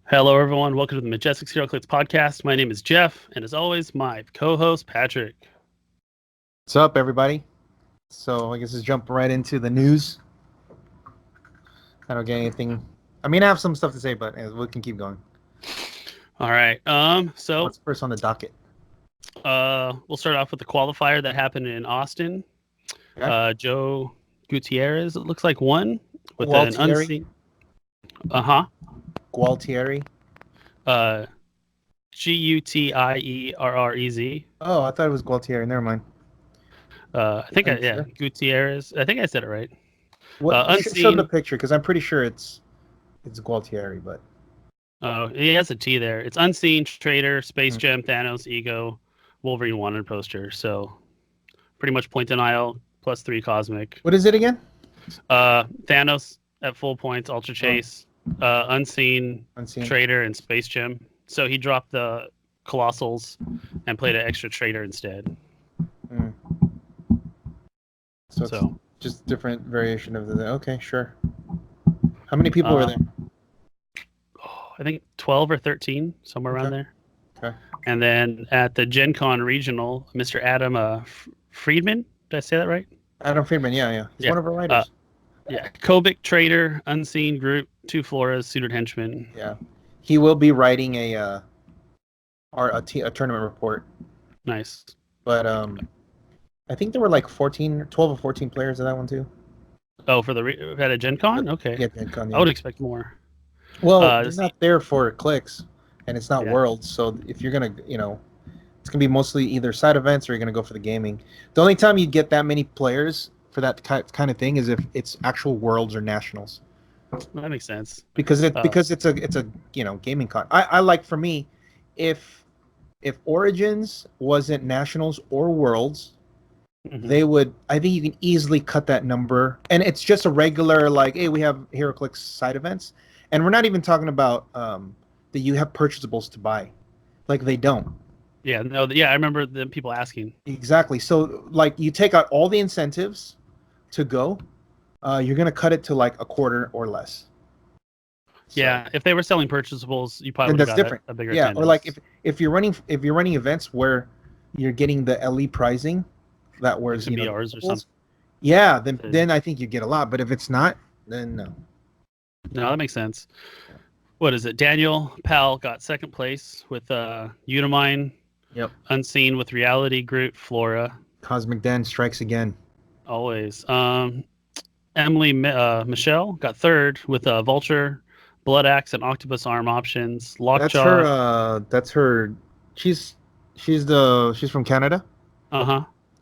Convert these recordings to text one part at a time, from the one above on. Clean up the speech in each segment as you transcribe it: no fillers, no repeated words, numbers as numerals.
Hello, everyone. Welcome to the Majestix Heroclix Podcast. My name is Jeff, and as always, my co-host, Patrick. What's up, everybody? So I guess let's jump right into the news. I don't get anything. I mean, I have some stuff to say, but we can keep going. All right. So what's first on the docket? We'll start off with the qualifier that happened in Austin. Okay. Joe Gutierrez, it looks like, won with an unseen. Gualtieri. Gutierrez. Oh, I thought it was Gualtieri. Never mind. Gutierrez. I think I said it right. Show the picture because I'm pretty sure it's Gualtieri, but. Oh, he has a T there. It's Unseen, Trader, Space Gem, Thanos, Ego, Wolverine Wanted poster. So, pretty much point denial plus 3 cosmic. What is it again? Thanos at full points, Ultra Chase. Unseen, Trader, and Space Gem. So he dropped the Colossals and played an extra Trader instead. So it's just different variation of the... Okay, sure. How many people were there? I think 12 or 13, somewhere around there. Okay. And then at the Gen Con Regional, Mr. Adam Friedman, did I say that right? Adam Friedman, yeah. He's one of our writers. Kobik, Trader, Unseen, Group, 2 Floras, Suited Henchman. Yeah. He will be writing a tournament report. Nice. But I think there were like 12 or 14 players in that one too. Oh, for at a Gen Con? Okay. Yeah, Gen Con. Yeah. I would expect more. Well, they're not there for clicks, and it's not Worlds, so if you're going to, it's going to be mostly either side events or you're going to go for the gaming. The only time you get that many players for that kind of thing is if it's actual Worlds or Nationals. That makes sense. Because it's a gaming con. I like, for me, if Origins wasn't Nationals or Worlds, they would. I think you can easily cut that number, and it's just a regular hey, we have Heroclix side events, and we're not even talking about that you have purchasables to buy, they don't. Yeah, no, I remember the people asking. Exactly. So you take out all the incentives to go, you're gonna cut it to a quarter or less. So, yeah, if they were selling purchasables, you probably would have got a bigger attendance. Or if you're running events where you're getting the LE pricing, that was BRs or something. Yeah, then I think you get a lot. But if it's not, then no. No, that makes sense. What is it? Daniel Powell got second place with Unimine. Yep. Unseen with Reality, Groot, Flora. Cosmic Den strikes again. Always. Emily Michelle got third with Vulture, Blood Axe, and Octopus Arm options. Lockjaw. That's her. She's from Canada.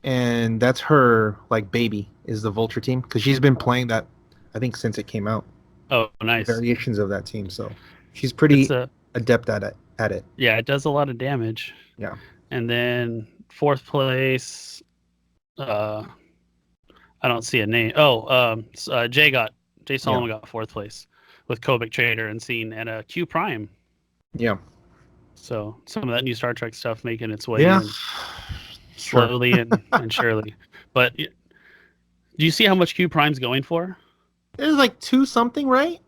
And that's her baby is the Vulture team because she's been playing that I think since it came out. Oh, nice. Variations of that team, so she's pretty adept at it. Yeah, it does a lot of damage. Yeah. And then fourth place, I don't see a name. Jay Solomon got fourth place with Kobik, Trader, Unseen, and a Q Prime. Yeah. So some of that new Star Trek stuff making its way in slowly and surely. But do you see how much Q Prime's going for? It's 2 something, right?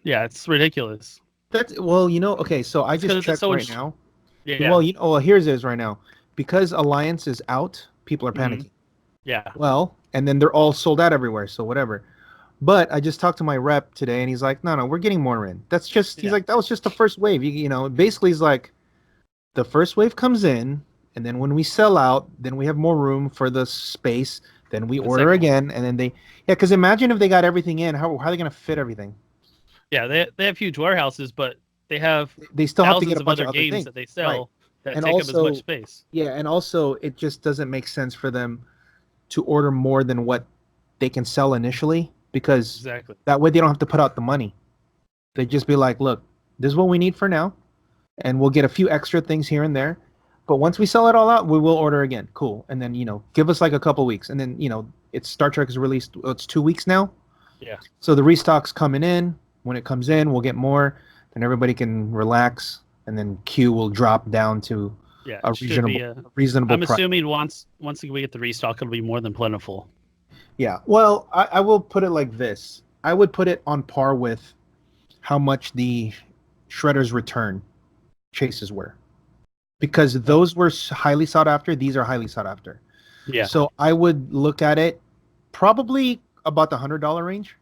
Yeah, it's ridiculous. Okay, so I just checked right now. Yeah. Well, here's it right now. Because Alliance is out, people are panicking. Yeah. Well, and then they're all sold out everywhere, so whatever. But I just talked to my rep today, and he's like, no, we're getting more in. That's just, he's like, that was just the first wave. Basically, he's like, the first wave comes in, and then when we sell out, then we have more room for the space. Then we order again, and then because imagine if they got everything in, how are they going to fit everything? Yeah, they have huge warehouses, but they still have to get a bunch of other games things that they sell that and take also, up as much space. Yeah, and also it just doesn't make sense for them to order more than what they can sell initially because that way they don't have to put out the money. They just be like, look, this is what we need for now. and we'll get a few extra things here and there. But once we sell it all out, we will order again. Cool. And then, give us like a couple weeks. And then, it's Star Trek is released. It's 2 weeks now. Yeah. So the restock's coming in. When it comes in, we'll get more. Then everybody can relax. And then Q will drop down to a reasonable I'm price. assuming once we get the restock, it'll be more than plentiful. Yeah. Well, I will put it like this. I would put it on par with how much the Shredder's Return chases were. Because those were highly sought after. These are highly sought after. Yeah. So I would look at it probably about the $100 range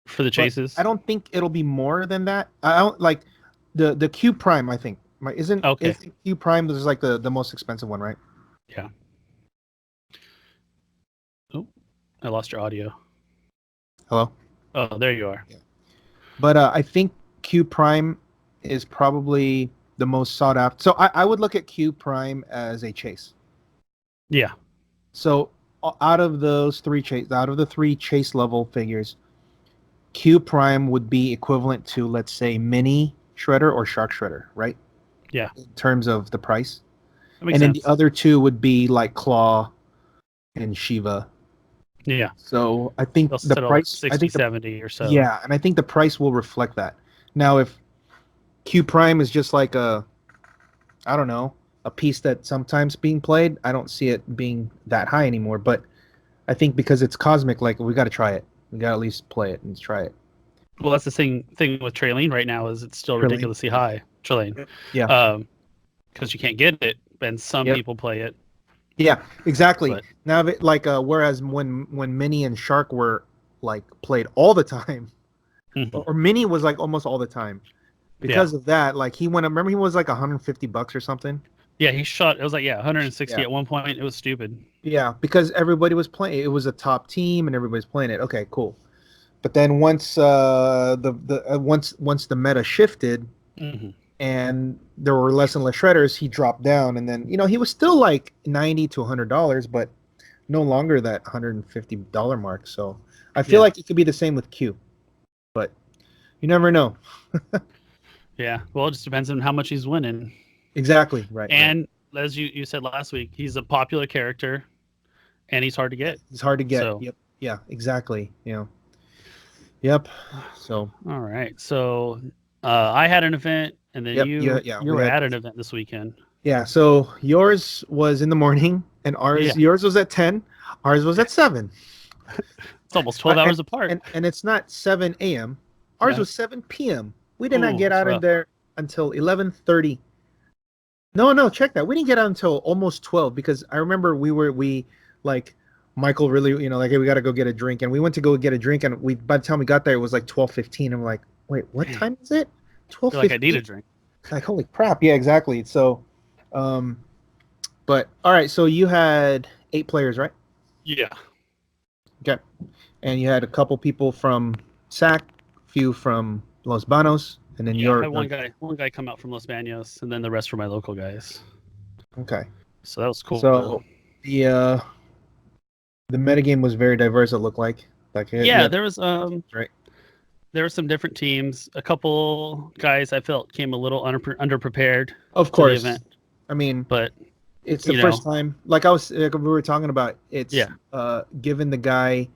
for the chases. But I don't think it'll be more than that. I don't like the Q Prime. I think isn't Q Prime? This is like the most expensive one, right? Yeah. Oh, I lost your audio. Hello. Oh, there you are. Yeah. But I think Q Prime is probably the most sought after. So I would look at Q Prime as a chase. Yeah. So out of the three chase level figures, Q Prime would be equivalent to, let's say, Mini Shredder or Shark Shredder, right? Yeah. In terms of the price. And then the other two would be like Claw and Shiva. Yeah. So I think the price 60, 70 or so. Yeah, and I think the price will reflect that. Now if Q Prime is just like a piece that's sometimes being played, I don't see it being that high anymore. But I think because it's cosmic, like we got to try it. We got to at least play it and try it. Well, that's the thing with Traleen right now is it's still ridiculously high. Traleen. Yeah. Because you can't get it, and some people play it. Yeah, exactly. But, now, whereas when Mini and Shark were like played all the time, or Mini was like almost all the time. Because of that, like remember he was like $150 or something. Yeah, he shot. It was like 160 at one point. It was stupid. Yeah, because everybody was playing. It was a top team, and everybody's playing it. Okay, cool. But then once once the meta shifted, and there were less and less shredders, he dropped down, and then he was still like $90 to $100, but no longer that $150 mark. So I feel like it could be the same with Q, but you never know. Yeah, well, it just depends on how much he's winning. Exactly, right. And as you said last week, he's a popular character, and he's hard to get. He's hard to get. So. Yep. Yeah, exactly. Yep. So. All right. So I had an event, and then you were at an event this weekend. Yeah. So yours was in the morning, and yours was at 10. Ours was at 7. It's almost 12 hours apart. And it's not 7 a.m. Ours was 7 p.m. We did not get out of there until 11:30. No, check that. We didn't get out until almost 12 because I remember Michael really, like, hey, we got to go get a drink. And we went to go get a drink. And by the time we got there, it was like 12:15. I'm like, wait, what time is it? 12:15. Like, I need a drink. Like, holy crap. Yeah, exactly. So, but all right. So you had 8 players, right? Yeah. Okay. And you had a couple people from SAC, few from Los Banos, and then I had one guy come out from Los Banos, and then the rest were my local guys. Okay. So that was cool. So the metagame was very diverse, it looked like. There was right. There were some different teams. A couple guys I felt came a little underprepared. Of course. To the event. I mean, but it's the first time. Like we were talking about, it's giving the guy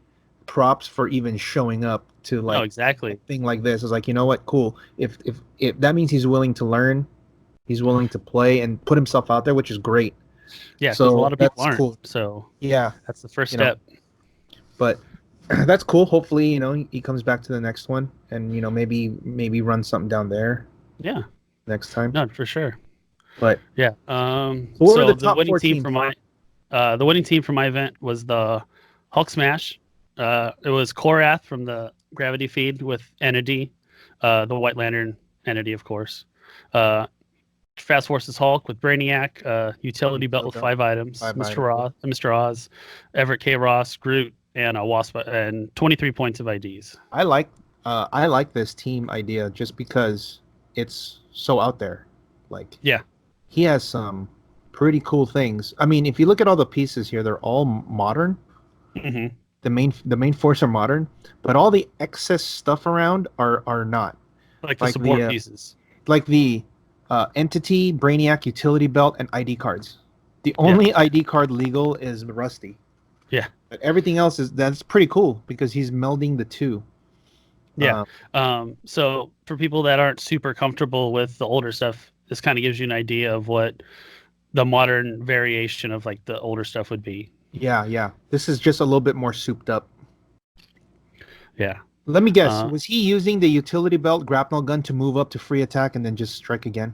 props for even showing up to exactly a thing like this. Is like, you know what, cool. If that means he's willing to learn, he's willing to play and put himself out there, which is great. Yeah, so a lot of people aren't. Cool. So yeah, that's the first step. But that's cool. Hopefully, he comes back to the next one and maybe run something down there. Yeah, next time. No, for sure. But yeah, so the winning team for the winning team for my event was the Hulk Smash. It was Korath from the Gravity Feed with Entity, the White Lantern Entity, of course. Fast Forces Hulk with Brainiac, Utility Belt with 5 items, Mr. Oz, Everett K. Ross, Groot, and a Wasp, and 23 points of IDs. I like this team idea just because it's so out there. Like, yeah, he has some pretty cool things. I mean, if you look at all the pieces here, they're all modern. Mm-hmm. The main force are modern, but all the excess stuff around are not. Like the support pieces. Like the Entity, Brainiac, Utility Belt, and ID cards. The only ID card legal is Rusty. Yeah. But everything else that's pretty cool because he's melding the two. Yeah. So for people that aren't super comfortable with the older stuff, this kind of gives you an idea of what the modern variation of like the older stuff would be. Yeah. This is just a little bit more souped up. Yeah. Let me guess. Was he using the utility belt grapnel gun to move up to free attack and then just strike again?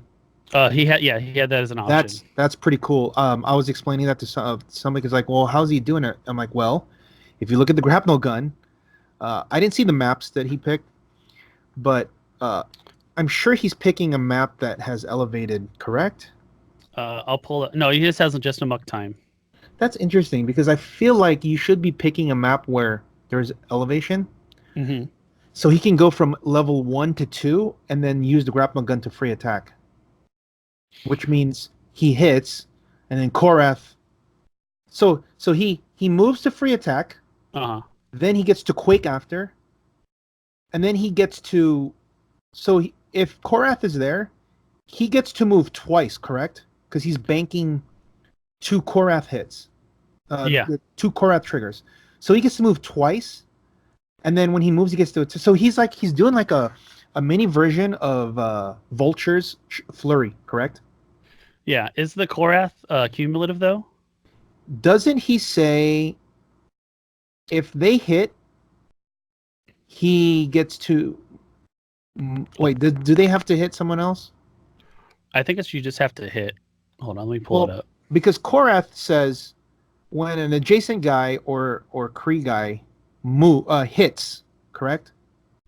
He had that as an option. That's pretty cool. I was explaining that to somebody who's like, well, how's he doing it? I'm like, well, if you look at the grapnel gun, I didn't see the maps that he picked, but I'm sure he's picking a map that has elevated, correct? I'll pull it. No, he just has just a muck time. That's interesting because I feel like you should be picking a map where there's elevation. Mm-hmm. So he can go from level 1 to 2 and then use the grapnel gun to free attack. Which means he hits and then Korath. So he moves to free attack. Uh-huh. Then he gets to quake after. And then he gets to if Korath is there, he gets to move twice, correct? Because he's banking 2 Korath hits. 2 Korath triggers. So he gets to move twice. And then when he moves, he gets to... So he's doing like a mini version of Vulture's Flurry, correct? Yeah. Is the Korath cumulative, though? Doesn't he say if they hit, he gets to... Wait, do they have to hit someone else? I think you just have to hit. Hold on, let me pull it up. Because Korath says when an adjacent guy or Kree guy hits, correct?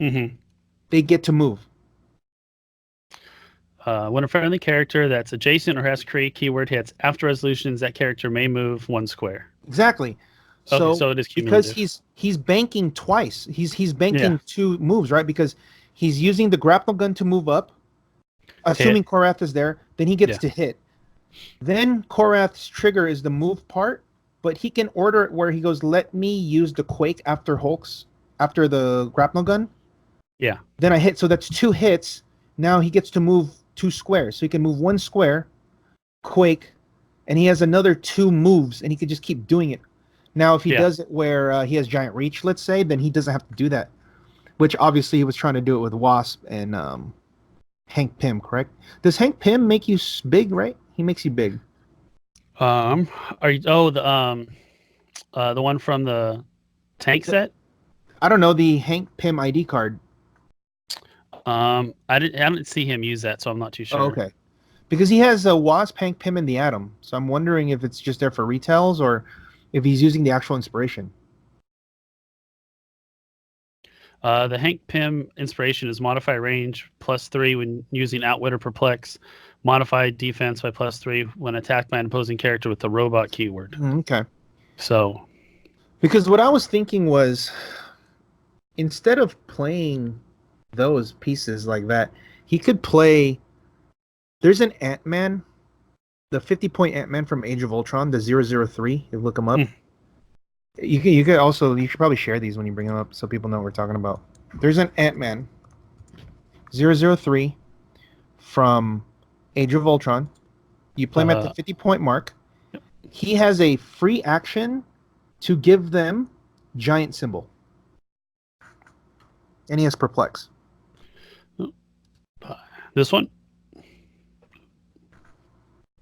Mm-hmm. They get to move. When a friendly character that's adjacent or has Kree keyword hits after resolutions, that character may move 1 square. Exactly. So it is cumulative. Because he's banking twice. He's banking 2 moves, right? Because he's using the grapnel gun to move up, assuming Korath is there. Then he gets to hit. Then Korath's trigger is the move part, but he can order it where he goes, let me use the quake after the grapnel gun. Yeah. Then I hit. So that's 2 hits. Now he gets to move 2 squares. So he can move 1 square, quake, and he has another 2 moves, and he can just keep doing it. Now, if he does it where he has giant reach, let's say, then he doesn't have to do that. Which obviously he was trying to do it with Wasp and Hank Pym, correct? Does Hank Pym make you big, right? He makes you big. The one from the tank set? I don't know, the Hank Pym ID card. I didn't see him use that, so I'm not too sure. Oh, okay. Because he has a Wasp, Hank Pym, and the Atom. So I'm wondering if it's just there for retails or if he's using the actual inspiration. The Hank Pym inspiration is modify range +3 when using Outwit or Perplex. Modify defense by +3 when attacked by an opposing character with the robot keyword. Okay. So. Because what I was thinking was, instead of playing those pieces like that, he could play... There's an Ant-Man, the 50-point Ant-Man from Age of Ultron, the 003. You look him up. You should probably share these when you bring them up so people know what we're talking about. There's an Ant-Man 003 from Age of Ultron. You play him at the 50-point mark. He has a free action to give them giant symbol. And he has Perplex. This one?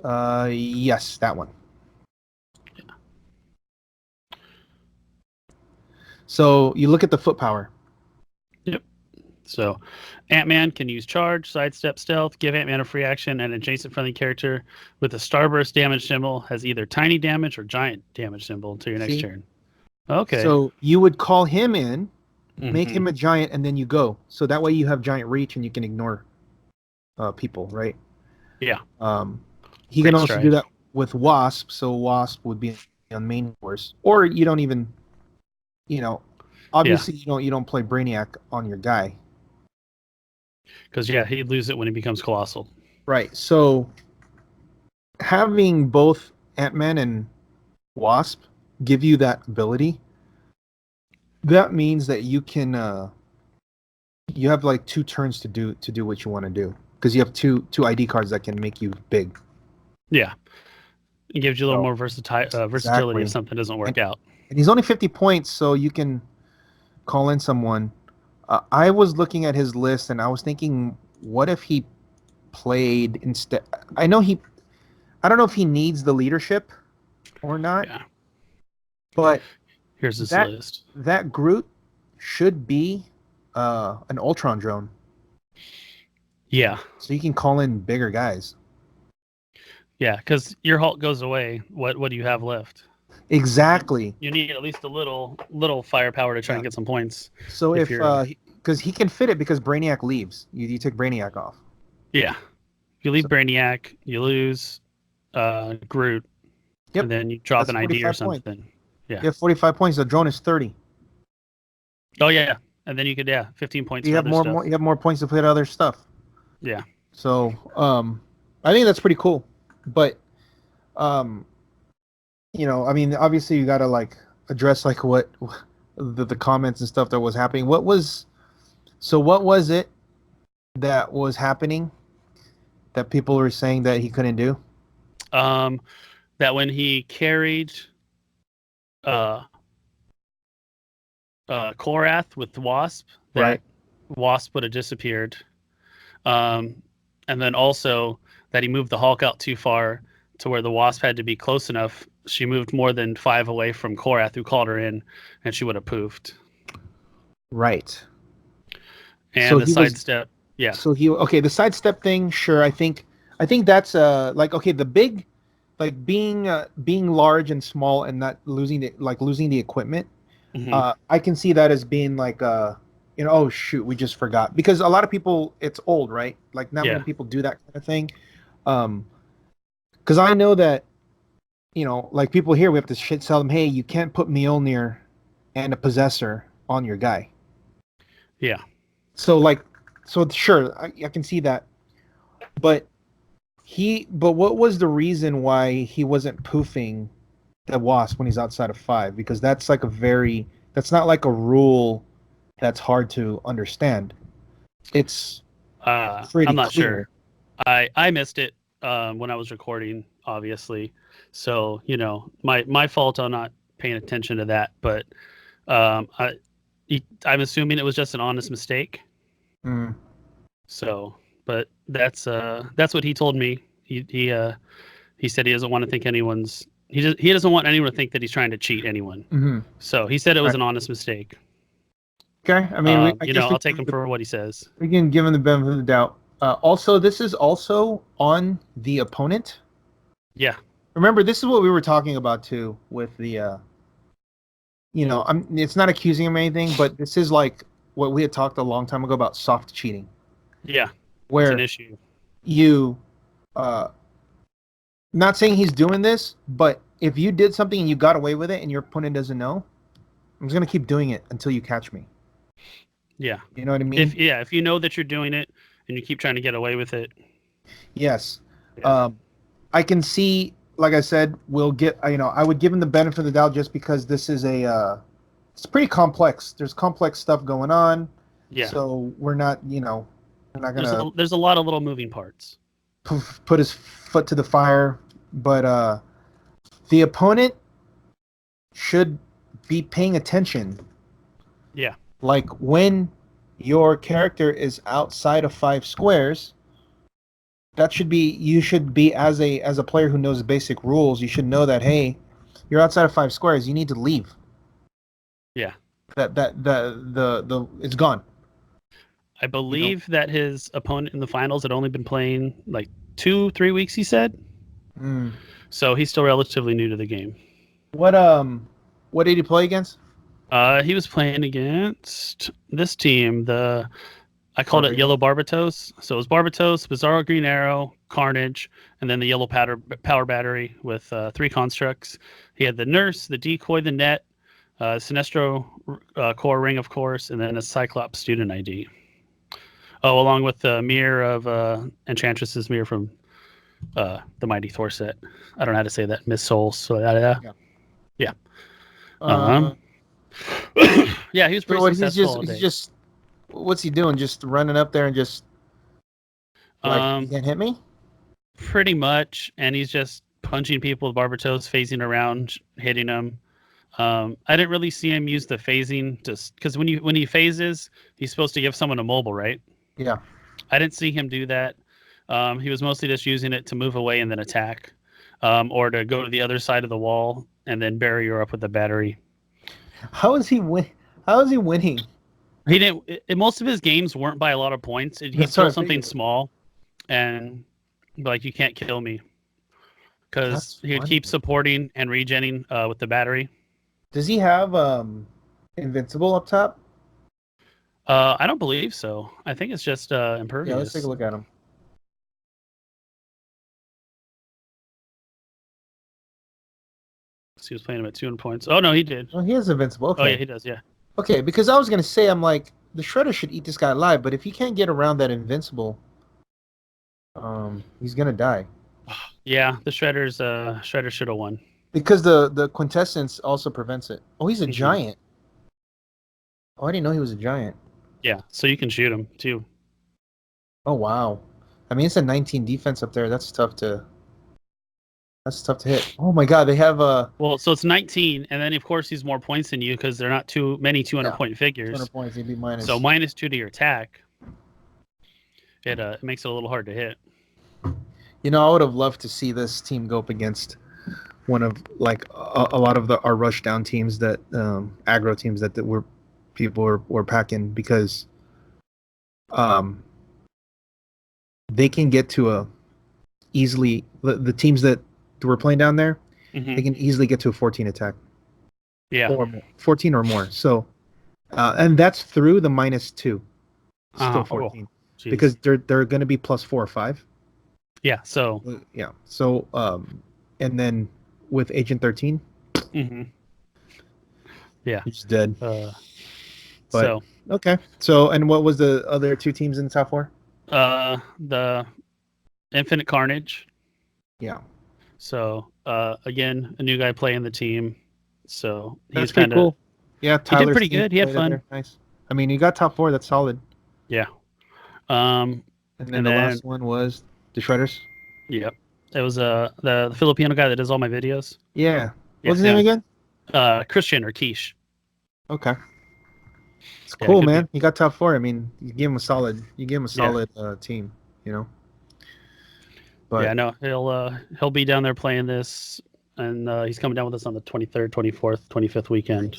Yes, that one. So you look at the foot power. Yep. So Ant-Man can use charge, sidestep, stealth, give Ant-Man a free action, and adjacent friendly character with a starburst damage symbol has either tiny damage or giant damage symbol until your next turn. Okay. So you would call him in, make him a giant, and then you go. So that way you have giant reach and you can ignore people, right? Yeah. He can also do that with Wasp, so Wasp would be on main force. Or you don't even... obviously you don't play Brainiac on your guy. Because, he'd lose it when he becomes Colossal. Right, so having both Ant-Man and Wasp give you that ability, that means that you can... you have like 2 turns to do what you want to do. because you have two ID cards that can make you big. Yeah. It gives you a little more versatility if something doesn't work out. And he's only 50 points, so you can call in someone. I was looking at his list, and I was thinking, what if he played instead? I don't know if he needs the leadership or not. Yeah. But here's his list. That Groot should be an Ultron drone. Yeah. So you can call in bigger guys. Yeah, because your Hulk goes away. What do you have left? Exactly. You need at least a little firepower to try and get some points. So if because he can fit it because Brainiac leaves. You take Brainiac off. Yeah. You leave Brainiac, you lose Groot, and then you drop an ID or something. Points. Yeah. You have 45 points. The drone is 30. Oh yeah, and then you could 15 points. You have more. You have more points to put other stuff. Yeah. So I think that's pretty cool, but you know, I mean, obviously you gotta like address like what the comments and stuff that was happening. What was it that was happening that people were saying that he couldn't do? That when he carried Korath with Wasp, that Wasp would have disappeared. And then also that he moved the Hulk out too far to where the Wasp had to be close enough. She moved more than 5 away from Korath, who called her in, and she would have poofed. Right. And so the sidestep, yeah. So the sidestep thing, sure. I think that's like okay, the big, like being large and small and not losing the equipment. Mm-hmm. I can see that as being like you know, oh shoot, we just forgot, because a lot of people, it's old, right? Like not many people do that kind of thing. Because I know that, you know, like people here, we have to tell them, hey, you can't put Mjolnir and a Possessor on your guy. Yeah. So sure, I can see that, but what was the reason why he wasn't poofing the Wasp when he's outside of 5? Because that's like that's not like a rule that's hard to understand. It's pretty I'm not clear. Sure. I missed it when I was recording, obviously. So, you know, my fault on not paying attention to that. But I'm assuming it was just an honest mistake. Mm. So, but that's what he told me. He said he doesn't want to think he doesn't want anyone to think that he's trying to cheat anyone. Mm-hmm. So he said it was an honest mistake. Okay, I mean, I'll take him for what he says. We can give him the benefit of the doubt. Also, this is also on the opponent. Yeah. Remember, this is what we were talking about too with the. You know, it's not accusing him of anything, but this is like what we had talked a long time ago about soft cheating. Yeah. Where it's an issue. You, not saying he's doing this, but if you did something and you got away with it and your opponent doesn't know, I'm just gonna keep doing it until you catch me. Yeah. You know what I mean? If you know that you're doing it and you keep trying to get away with it. Yes. Yeah. I can see, like I said, I would give him the benefit of the doubt just because this is it's pretty complex. There's complex stuff going on. Yeah. So we're not going to. There's a lot of little moving parts. Put his foot to the fire, but the opponent should be paying attention. Yeah. Like when your character is outside of 5 squares, you should be as a player who knows the basic rules, you should know that, hey, you're outside of 5 squares, you need to leave. Yeah. The it's gone. I believe that his opponent in the finals had only been playing like 2-3 weeks, he said. Mm. So he's still relatively new to the game. What did he play against? He was playing against this team. I called it Yellow Barbatos. So it was Barbatos, Bizarro Green Arrow, Carnage, and then the Yellow Power Battery with 3 constructs. He had the Nurse, the Decoy, the Net, Sinestro Core Ring, of course, and then a Cyclops Student ID. Oh, along with the Mirror of Enchantress's Mirror from the Mighty Thor set. I don't know how to say that. Miss Souls. So yeah. Yeah, he was pretty successful. He's just what's he doing? Just running up there and just. You can't hit me? Pretty much, and he's just punching people with barbatos, phasing around, hitting them. I didn't really see him use the phasing just because when he phases, he's supposed to give someone a mobile, right? Yeah. I didn't see him do that. He was mostly just using it to move away and then attack, or to go to the other side of the wall and then bury her up with the battery. How is he winning? He didn't. Most of his games weren't by a lot of points. He'd throw something small, and like, you can't kill me, because he would keep supporting and regenning with the battery. Does he have invincible up top? I don't believe so. I think it's just impervious. Yeah, let's take a look at him. He was playing him at 200 points. Oh no, he did. Oh, he is invincible. Okay. Oh yeah, he does. Yeah. Okay, because I was gonna say, I'm like, the Shredder should eat this guy alive, but if he can't get around that invincible, he's gonna die. Yeah, the Shredder should have won. Because the quintessence also prevents it. Oh, he's a giant. Oh, I didn't know he was a giant. Yeah, so you can shoot him too. Oh wow. I mean, it's a 19 defense up there. That's tough to hit. Oh my god, they have a... Well, so it's 19, and then of course he's more points than you because they're not too many 200-point figures. 200 points, he'd be minus. So -2 to your attack. It makes it a little hard to hit. You know, I would have loved to see this team go up against one of, like, a lot of our rush down teams, that aggro teams that people were packing, because they can get to a easily, the teams that we're playing down there, they can easily get to a 14 attack. Yeah. Or more, 14 or more. So, and that's through the -2. Still 14. Because they're going to be +4 or 5. Yeah, so. Yeah. So, and then with Agent 13. Yeah. He's dead. So. Okay. So, and what was the other two teams in the top 4? The Infinite Carnage. Yeah. So, again, a new guy playing the team. So he's kind of cool. Yeah, Tyler's he did pretty good. He had fun. Nice. I mean, you got top 4. That's solid. Yeah. And then the last one was the Shredders. Yep. It was the Filipino guy that does all my videos. Yeah. What's his name again? Christian or Quiche. Okay. It's cool, man. He got top 4. I mean, you gave him a solid. Team. You know. But yeah, no, he'll be down there playing this, and he's coming down with us on the 23rd, 24th, 25th weekend.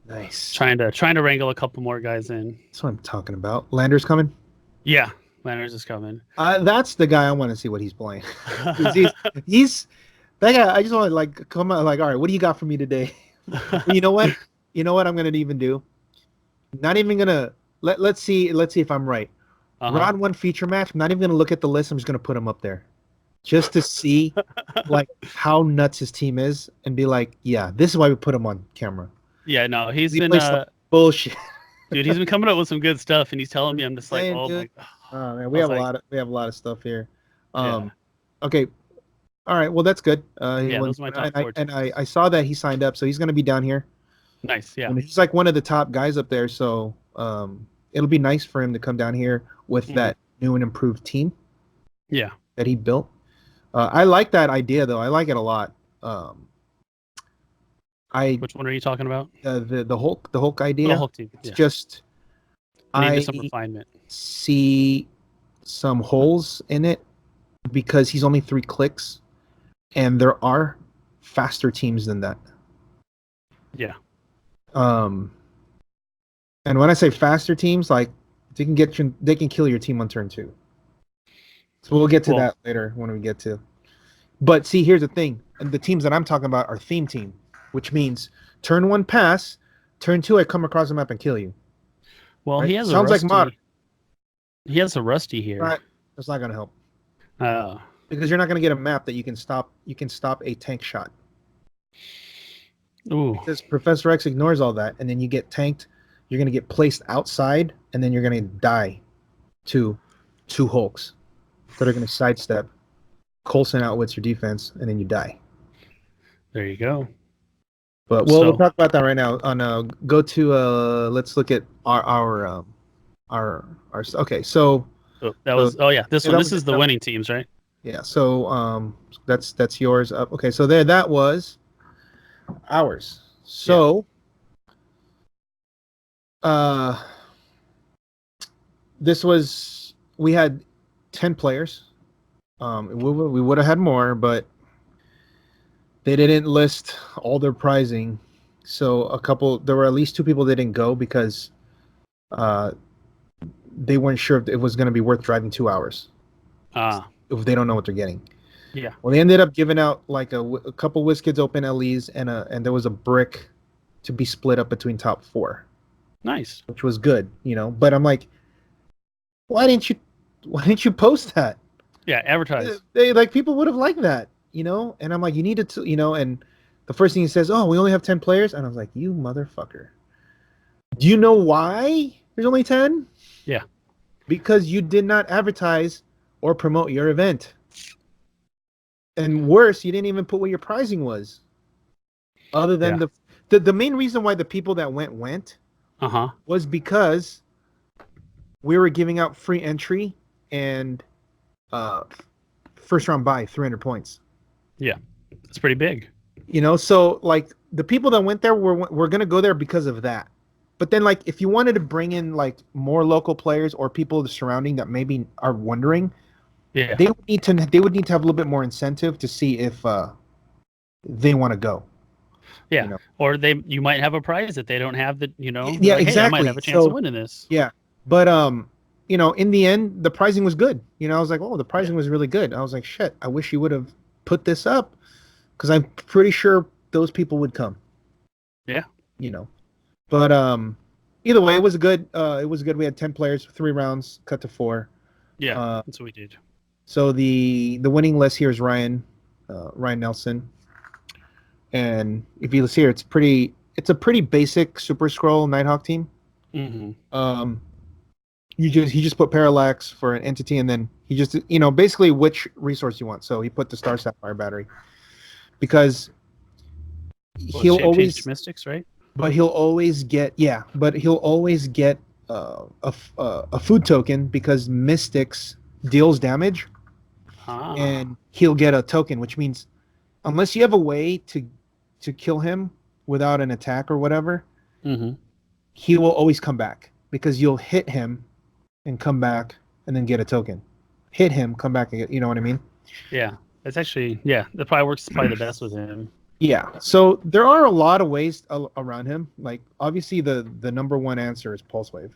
Nice. Trying to wrangle a couple more guys in. That's what I'm talking about. Lander's coming. Yeah, Landers is coming. That's the guy I want to see what he's playing. he's that guy. I just want to, like, come out, like, all right, what do you got for me today? You know what? I'm gonna even do. Not even gonna let's see if I'm right. Round 1 feature match. I'm not even gonna look at the list. I'm just gonna put him up there, just to see like how nuts his team is, and be like, yeah, this is why we put him on camera. Yeah, no, he's been bullshit. Dude, he's been coming up with some good stuff, and he's telling me, I'm just like, oh my god. Oh man, we have a lot of stuff here. Okay, all right, well, that's good. Those are my top 4. And I saw that he signed up, so he's gonna be down here. Nice, yeah. And he's like one of the top guys up there, so it'll be nice for him to come down here with that new and improved team. Yeah, that he built. I like that idea, though. I like it a lot. Which one are you talking about? The Hulk idea. The Hulk team. It's just some refinement. See some holes in it because he's only 3 clicks, and there are faster teams than that. Yeah. And when I say faster teams, like they can kill your team on turn 2. So we'll get to that later when we get to. But see, here's the thing: and the teams that I'm talking about are theme team, which means turn 1 pass, turn 2 I come across the map and kill you. Well, right? he has sounds like modern. He has a rusty here. Right. That's not gonna help. Oh. Because you're not gonna get a map that you can stop. You can stop a tank shot. Ooh. Because Professor X ignores all that, and then you get tanked. You're gonna get placed outside, and then you're gonna die to 2 Hulks that are gonna sidestep. Coulson outwits your defense, and then you die. There you go. But we'll talk about that right now. Go to let's look at our okay. So Oh, that So, was. Oh yeah, this yeah, one. that This was is the winning teams, right? yeah. So that's yours up. Okay, so there that was ours. So this was we had 10 players. We would have had more, but they didn't list all their prizing. So there were at least two people that didn't go because uh, they weren't sure if it was going to be worth driving 2 hours if they don't know what they're getting. Yeah. Well, they ended up giving out like a couple WizKids Open LEs and there was a brick to be split up between top four. Nice. Which was good, But I'm like, why didn't you post that? Yeah, advertise. They like people would have liked that, And I'm like, you needed to, And the first thing he says, oh, we only have 10 players, and I was like, you motherfucker. Do you know why there's only 10? Yeah. Because you did not advertise or promote your event. And worse, you didn't even put what your prizing was. Other than the main reason why the people that went was because we were giving out free entry and first round buy 300 points. Yeah, it's pretty big. So like the people that went there were gonna go there because of that. But then like if you wanted to bring in like more local players or people surrounding that maybe are wondering, they would need to have a little bit more incentive to see if they want to go. Yeah, or you might have a prize that they don't have that. Yeah, like, exactly. Hey, I might have a chance of winning this. Yeah, but in the end, the pricing was good. I was like, oh, the pricing was really good. I was like, shit, I wish you would have put this up because I'm pretty sure those people would come. Yeah. But either way, it was good. It was good. We had 10 players, 3 rounds, cut to 4. Yeah, that's what we did. So the winning list here is Ryan Nelson. And if you see here, it's a pretty basic Super Scroll Nighthawk team. Mm-hmm. He just put Parallax for an entity, and then he just basically which resource you want. So he put the Star Sapphire battery because he'll always Mystics, right? But he'll always get a food token because Mystics deals damage, and he'll get a token, which means unless you have a way to kill him without an attack or whatever, he will always come back because you'll hit him and come back and then get a token. Hit him, come back, and get, you know what I mean? Yeah, that's actually that probably works the best with him. Yeah, so there are a lot of ways around him. Like obviously the number one answer is Pulse Wave.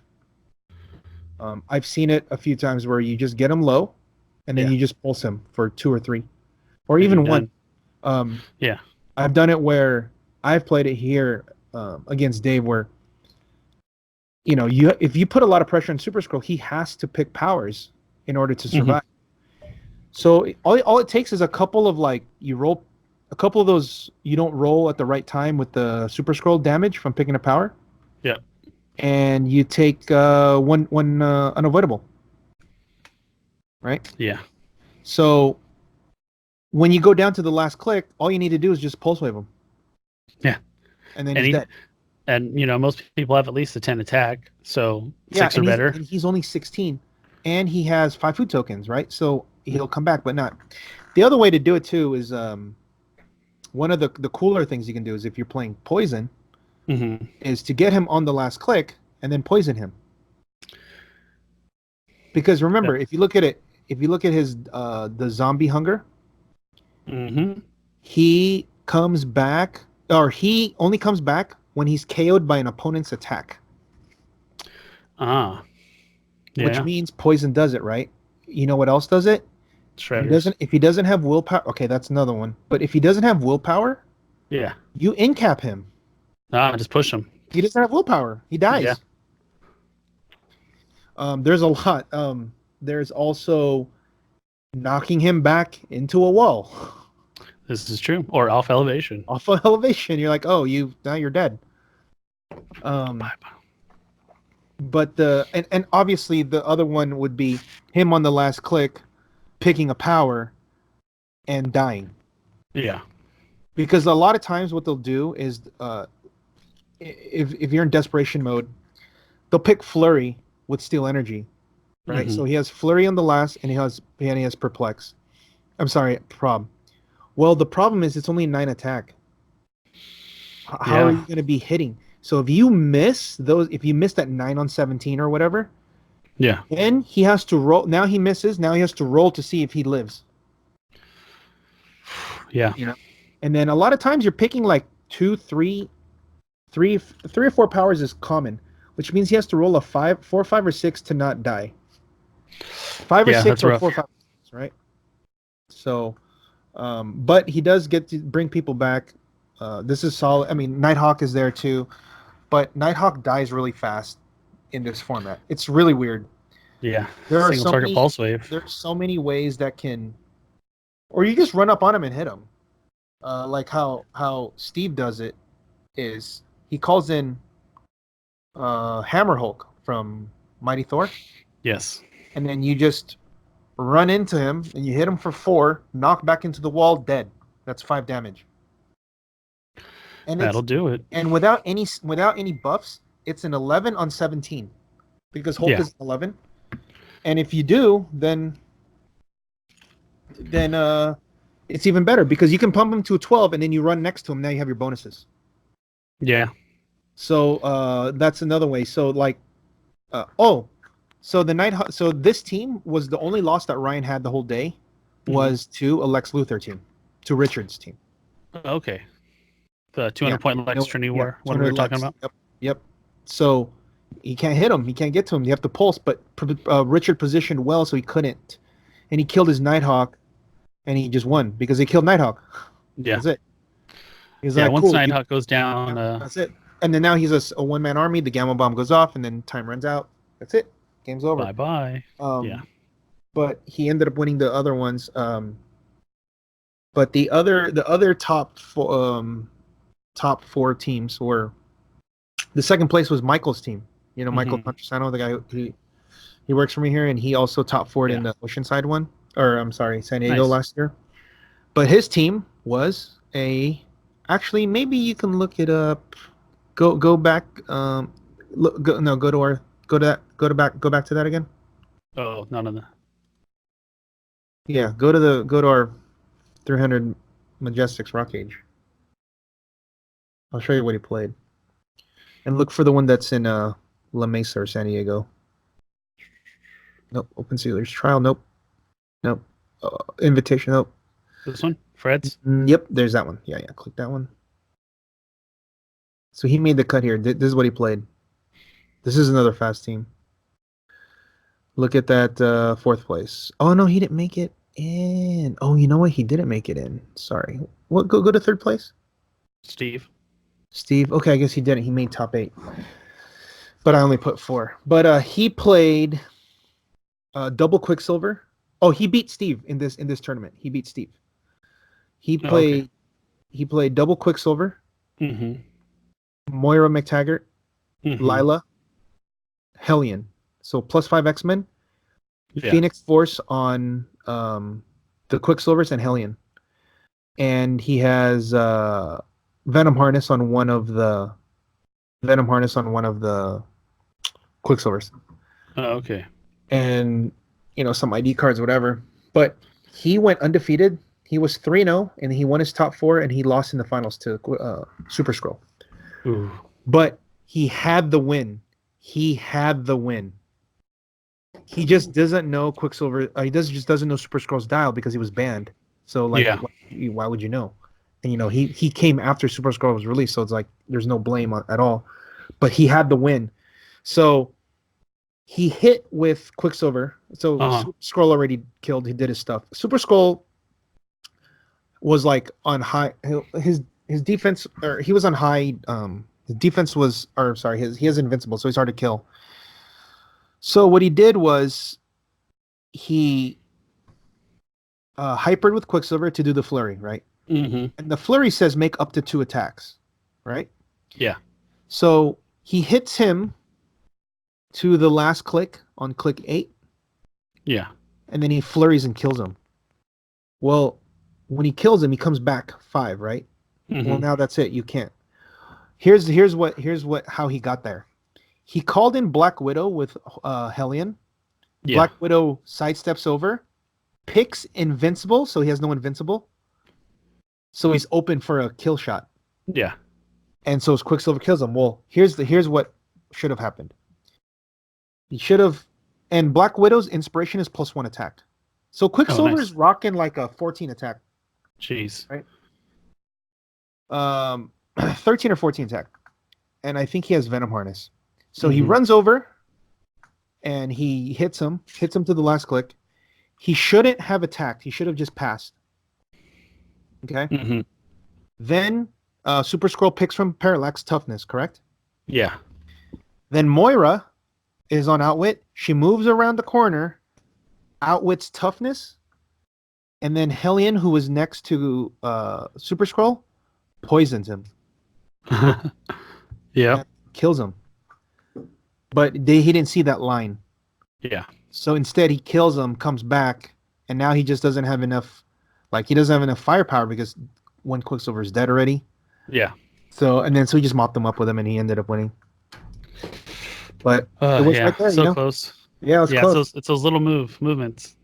I've seen it a few times where you just get him low, and then you just pulse him for 2 or 3, or even 1. I've done it where I've played it here against Dave, where if you put a lot of pressure on Super Scroll, he has to pick powers in order to survive. So all it takes is a couple of you roll a couple of those you don't roll at the right time with the Super Scroll damage from picking a power. Yeah. And you take one unavoidable. Right? Yeah. So when you go down to the last click, all you need to do is just pulse wave him. Yeah. And then he's dead. And most people have at least a 10 attack, so 6 or better. And he's only 16, and he has 5 food tokens, right? So he'll come back, but not. The other way to do it too is one of the cooler things you can do is if you're playing poison, is to get him on the last click and then poison him. Because remember, if you look at his the zombie hunger, he comes back, or he only comes back when he's KO'd by an opponent's attack. Which means poison does it, right? You know what else does it? Shredders. If he doesn't have willpower, okay, that's another one. But if he doesn't have willpower, you incap him. Just push him. He doesn't have willpower. He dies. Yeah. There's a lot. There's also knocking him back into a wall. This is true. Or off elevation. Off elevation. You're like, oh, now you're dead. But and obviously the other one would be him on the last click, picking a power, and dying. Yeah. Because a lot of times what they'll do is, if you're in desperation mode, they'll pick Flurry with Steel Energy, right? Mhm. So he has Flurry on the last, and he has Perplex. I'm sorry, Prob. Well, the problem is it's only 9 attack. How are Yeah. you going to be hitting? So if you miss that 9 on 17 or whatever, Yeah. then he has to roll. Now he misses. Now he has to roll to see if he lives. Yeah. You know, and then a lot of times you're picking like 2, 3, 3 or 4 powers is common, which means he has to roll a 5, 4, 5, or 6 to not die. 5 or Yeah, 6 that's or rough. 4, 5, 6, right? So, but he does get to bring people back. This is solid. I mean, Nighthawk is there too, but Nighthawk dies really fast in this format. It's really weird. Yeah. There are Single so target many. pulse wave. There's so many ways that can, or you just run up on him and hit him. Like how Steve does it is he calls in Hammer Hulk from Mighty Thor, Yes. and then you just run into him and you hit him for 4, knock back into the wall, dead. That's 5 damage. And That'll do it. and without any buffs, it's an 11 on 17 because Hulk Yeah. is 11. And if you do, then it's even better because you can pump him to a 12 and then you run next to him. Now you have your bonuses. Yeah. So that's another way. So like, so so this team was the only loss that Ryan had the whole day was to a Lex Luthor team, to Richard's team. Okay. The 200-point Lex Trinity War, what we were talking about. Yep. So he can't hit him. He can't get to him. You have to pulse, but Richard positioned well, so he couldn't, and he killed his Nighthawk, and he just won because they killed Nighthawk. Yeah. That's it. He's Yeah. like, Once cool, Nighthawk goes down, that's it. And then now he's a one-man army. The Gamma Bomb goes off, and then time runs out. That's it. Game's over. bye-bye. Yeah. But he ended up winning the other ones. But the other top 4 teams were, the second place was Michael's team. You know, Michael Contrasano, the guy who he works for me here, and he also top 4'd in the Oceanside one, or I'm sorry, San Diego last year. But his team was actually, maybe you can look it up. Go back. Go back to that again. Oh, none of the. Yeah, go to our 300 Majestix Rock Age. I'll show you what he played. And look for the one that's in La Mesa or San Diego. Nope. Open Series Trial. Nope. Invitation. Nope. This one? Fred's? Yep, there's that one. Yeah, click that one. So he made the cut here. This is what he played. This is another fast team. Look at that 4th place. Oh, no, he didn't make it in. Oh, you know what? He didn't make it in. Sorry. What? Go to 3rd place? Steve. Okay, I guess he didn't. He made top 8. But I only put 4. But he played double Quicksilver. Oh, he beat Steve in this tournament. He beat Steve. He played double Quicksilver. Moira McTaggart, Lila, Hellion. So +5 X-Men, Phoenix Force on the Quicksilvers and Hellion. And he has Venom Harness on one of the Quicksilvers. Oh, okay. And some ID cards, whatever. But he went undefeated. He was 3-0, and he won his top 4, and he lost in the finals to Super Skrull. Ooh. But he had the win. He just doesn't know Quicksilver. He just doesn't know Super Skrull's dial because he was banned. So why would you know? And he came after Super Skrull was released, so it's like there's no blame at all. But he had the win. So he hit with Quicksilver. So Super Skrull already killed. He did his stuff. Super Skrull was like on high. His defense, or he was on high. His defense was, or sorry, he has invincible, so he's hard to kill. So what he did was he hypered with Quicksilver to do the flurry, right? And the flurry says make up to 2 attacks, right? Yeah. So he hits him to the last click on click 8. Yeah. And then he flurries and kills him. Well, when he kills him, he comes back 5, right? Well, now that's it. You can't. Here's how he got there. He called in Black Widow with Hellion, Yeah. Black Widow sidesteps over, picks invincible, so he has no invincible. So he's open for a kill shot. Yeah. And so Quicksilver kills him. Well, here's what should have happened. He should have, and Black Widow's inspiration is +1 attack. So Quicksilver nice. is rocking like a 14 attack. Jeez. Right. 13 or 14 attack. And I think he has Venom Harness. So he runs over and he hits him to the last click. He shouldn't have attacked. He should have just passed. Okay. Then Super Skrull picks from Parallax Toughness, correct? Yeah. Then Moira is on Outwit. She moves around the corner, outwits Toughness, and then Hellion, who was next to Super Skrull, poisons him. Yeah. Kills him. But he didn't see that line. Yeah. So instead, he kills him, comes back, and now he just doesn't have enough. Like, he doesn't have enough firepower because one Quicksilver is dead already. Yeah. So he just mopped them up with him, and he ended up winning. But it was right there, so close. Yeah, it was close. It's those little movements,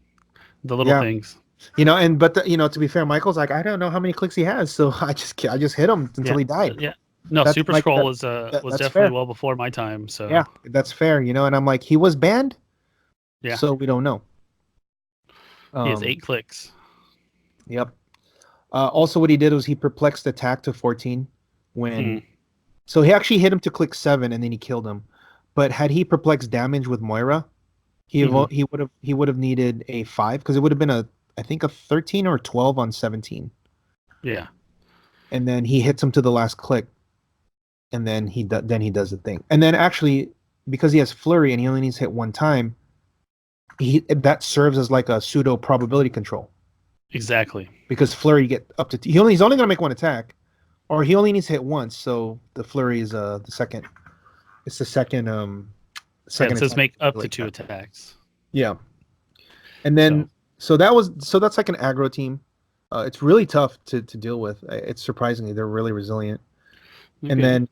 the little things. But to be fair, Michael's like, I don't know how many clicks he has, so I just hit him until he died. Yeah. No, that's Super Skrull was definitely fair. well before my time. So yeah, that's fair. And I'm like, he was banned. Yeah. So we don't know. He has 8 clicks. Yep. Also, what he did was he perplexed attack to 14 when. So he actually hit him to click 7 and then he killed him. But had he perplexed damage with Moira, he would have needed a 5 because it would have been I think a 13 or 12 on 17. Yeah. And then he hits him to the last click, and then he does the thing. And then actually, because he has Flurry and he only needs to hit 1 time, that serves as like a pseudo probability control. Exactly. Because Flurry you get up to he's only going to make 1 attack, or he only needs to hit once. So the Flurry is the second. It's the second. It says make up to 2 attacks. Yeah. And then so that's like an aggro team. It's really tough to deal with. It's surprisingly they're really resilient. Okay. And then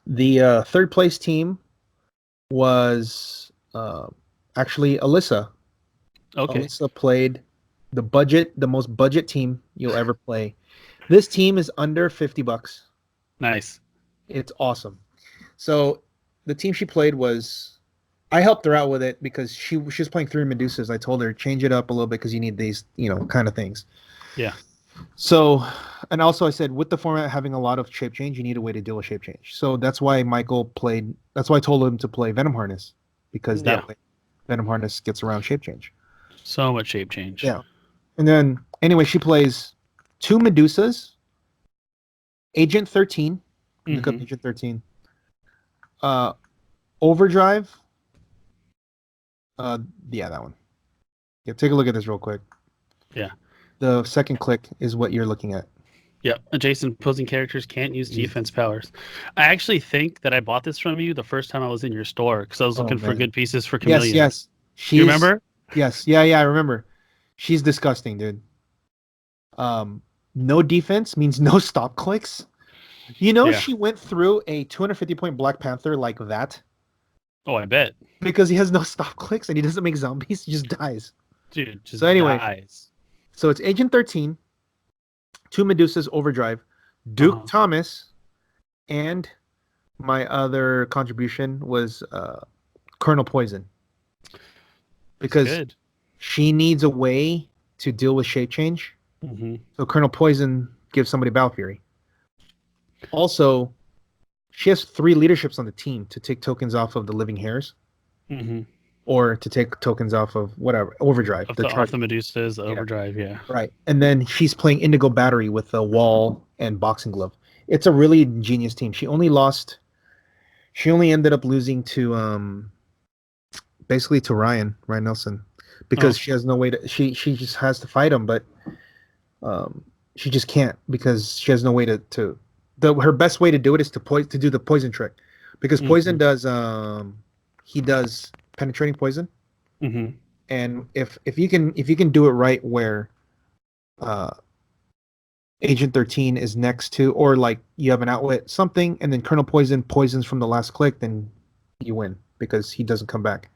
the third place team was actually Alyssa. Okay. Alyssa played the most budget team you'll ever play. This team is under $50. Nice. It's awesome. So the team she played was, I helped her out with it because she was playing 3 Medusas. I told her change it up a little bit because you need these, kind of things. Yeah. So, and also I said with the format having a lot of shape change, you need a way to deal with shape change. So that's why that's why I told him to play Venom Harness, because that way Venom Harness gets around shape change. So much shape change. Yeah. And then anyway, she plays 2 Medusas, Agent 13. Look up Agent 13. Overdrive. That one. Yeah, take a look at this real quick. Yeah. The second click is what you're looking at. Yeah. Adjacent opposing characters can't use defense powers. I actually think that I bought this from you the first time I was in your store because I was looking for good pieces for Chameleon. Yes. You remember? Yes. Yeah, I remember. She's disgusting, dude. No defense means no stop clicks. She went through a 250-point Black Panther like that. Oh, I bet. Because he has no stop clicks and he doesn't make zombies. He just dies. Dude, just dies. So it's Agent 13, 2 Medusas, Overdrive, Duke Thomas, and my other contribution was Colonel Poison. Because she needs a way to deal with shape change. So Colonel Poison gives somebody Battle Fury. Also, she has 3 leaderships on the team to take tokens off of the Living Hairs. Or to take tokens off of whatever, Overdrive. Off the Medusas, the Overdrive, yeah. Right. And then she's playing Indigo Battery with the Wall and Boxing Glove. It's a really ingenious team. She only ended up losing to basically to Ryan Nelson. Because she has no way to she just has to fight him, but she just can't because she has no way to her best way to do it is to do the poison trick. Because Poison does he does penetrating poison, and if you can do it right where Agent 13 is next to, or like you have an outlet something, and then Colonel Poison poisons from the last click, then you win because he doesn't come back.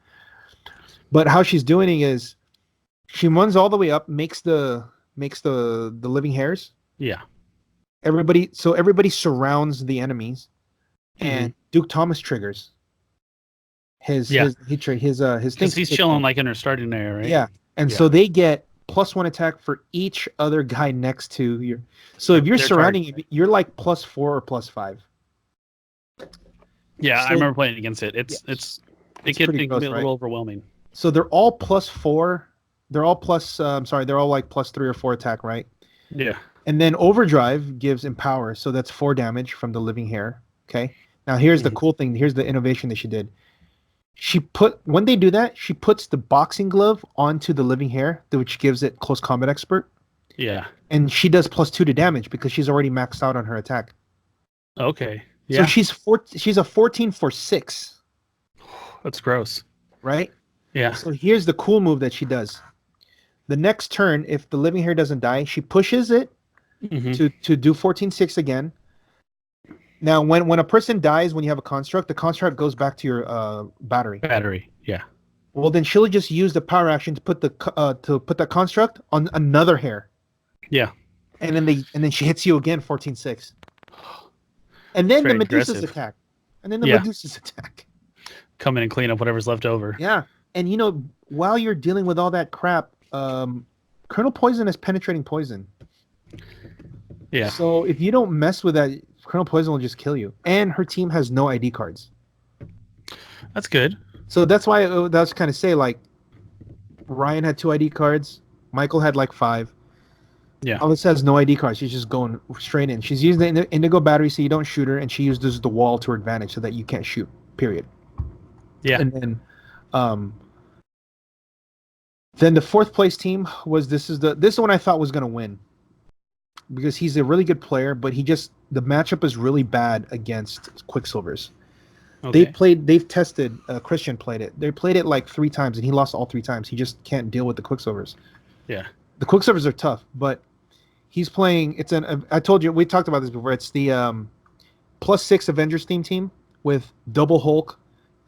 But how she's doing it is she runs all the way up, makes the living hairs. Yeah. Everybody surrounds the enemies, and Duke Thomas triggers his thing. Because he's chilling like in her starting area, right? Yeah, and so they get +1 attack for each other guy next to you. So if you're surrounding, you're like +4 or +5. Yeah, so, I remember playing against it. It can be a little overwhelming. So they're all +4. They're all they're all like +3 or 4 attack, right? Yeah. And then Overdrive gives Empower, so that's 4 damage from the living hair. Okay. Now here's the cool thing. Here's the innovation that she did. When they do that, she puts the boxing glove onto the living hair, which gives it close combat expert. Yeah. And she does +2 to damage because she's already maxed out on her attack. Okay. Yeah. So she's a 14 for 6. That's gross. Right? Yeah. So here's the cool move that she does. The next turn, if the living hair doesn't die, she pushes it to do 14-6 again. Now, when a person dies, when you have a construct, the construct goes back to your battery. Yeah. Well, then she'll just use the power action to put that construct on another hair. Yeah. And then she hits you again 14-6. And then the Medusa's attack. Come in and clean up whatever's left over. Yeah. And while you're dealing with all that crap, Colonel Poison is penetrating poison. Yeah. So if you don't mess with that, Colonel Poison will just kill you. And her team has no ID cards. That's good. So that's why I was kind of say, like, Ryan had 2 ID cards. Michael had like 5. Yeah. Alice has no ID cards. She's just going straight in. She's using the indigo battery so you don't shoot her, and she uses the wall to her advantage so that you can't shoot, period. Yeah. And then the 4th place team was this one I thought was going to win. Because he's a really good player, but the matchup is really bad against Quicksilvers. Okay. They've tested, Christian played it. They played it like 3 times, and he lost all 3 times. He just can't deal with the Quicksilvers. Yeah. The Quicksilvers are tough, but he's playing, I told you, we talked about this before. It's the +6 Avengers team with Double Hulk,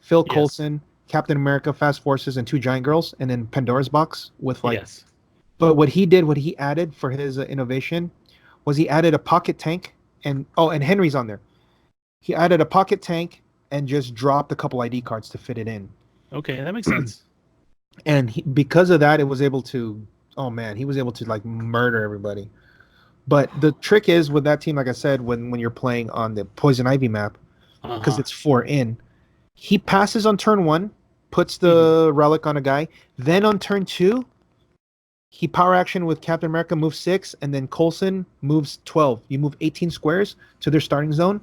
Phil Coulson, Captain America, Fast Forces, and 2 Giant Girls, and then Pandora's Box with like. Yes. But what he added for his innovation was he added a pocket tank, and Henry's on there. He added a pocket tank and just dropped a couple ID cards to fit it in. Okay, that makes sense. And because of that, he was able to like murder everybody. But the trick is with that team, like I said, when you're playing on the Poison Ivy map, because it's 4 in, he passes on turn 1, puts the relic on a guy. Then on turn 2, he power action with Captain America, moves 6, and then Coulson moves 12. You move 18 squares to their starting zone,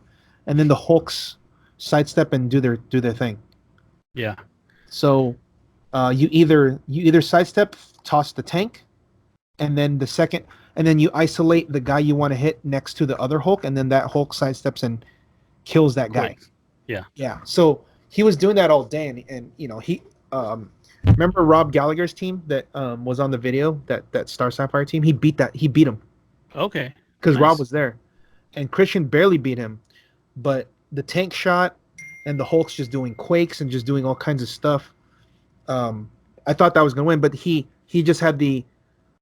and then the Hulks sidestep and do their thing. Yeah. So you either sidestep, toss the tank, and then you isolate the guy you want to hit next to the other Hulk, and then that Hulk sidesteps and kills that guy. Yeah. Yeah. So he was doing that all day, and he remember Rob Gallagher's team that was on the video, that Star Sapphire team? He beat him. Okay. Because Rob was there. And Christian barely beat him. But the tank shot and the Hulk's just doing quakes and just doing all kinds of stuff. I thought that was going to win, but he just had the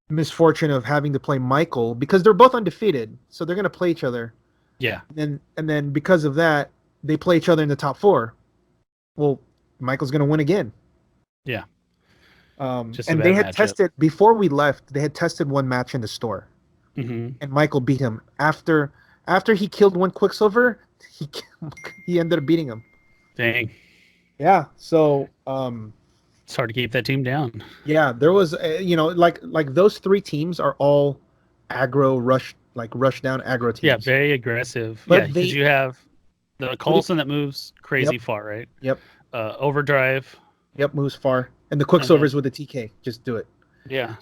misfortune of having to play Michael because they're both undefeated. So they're going to play each other. Yeah. And then because of that, they play each other in the top 4. Well, Michael's going to win again. Yeah. And they had tested before we left. They had tested one match in the store, and Michael beat him after he killed one Quicksilver. He ended up beating him. Dang. Yeah. So it's hard to keep that team down. Yeah, there was like those 3 teams are all aggro rush down aggro teams. Yeah, very aggressive. But because you have the Coulson that moves crazy far, right? Yep. Overdrive. Yep, moves far. And the Quicksilvers with the TK, just do it. Yeah.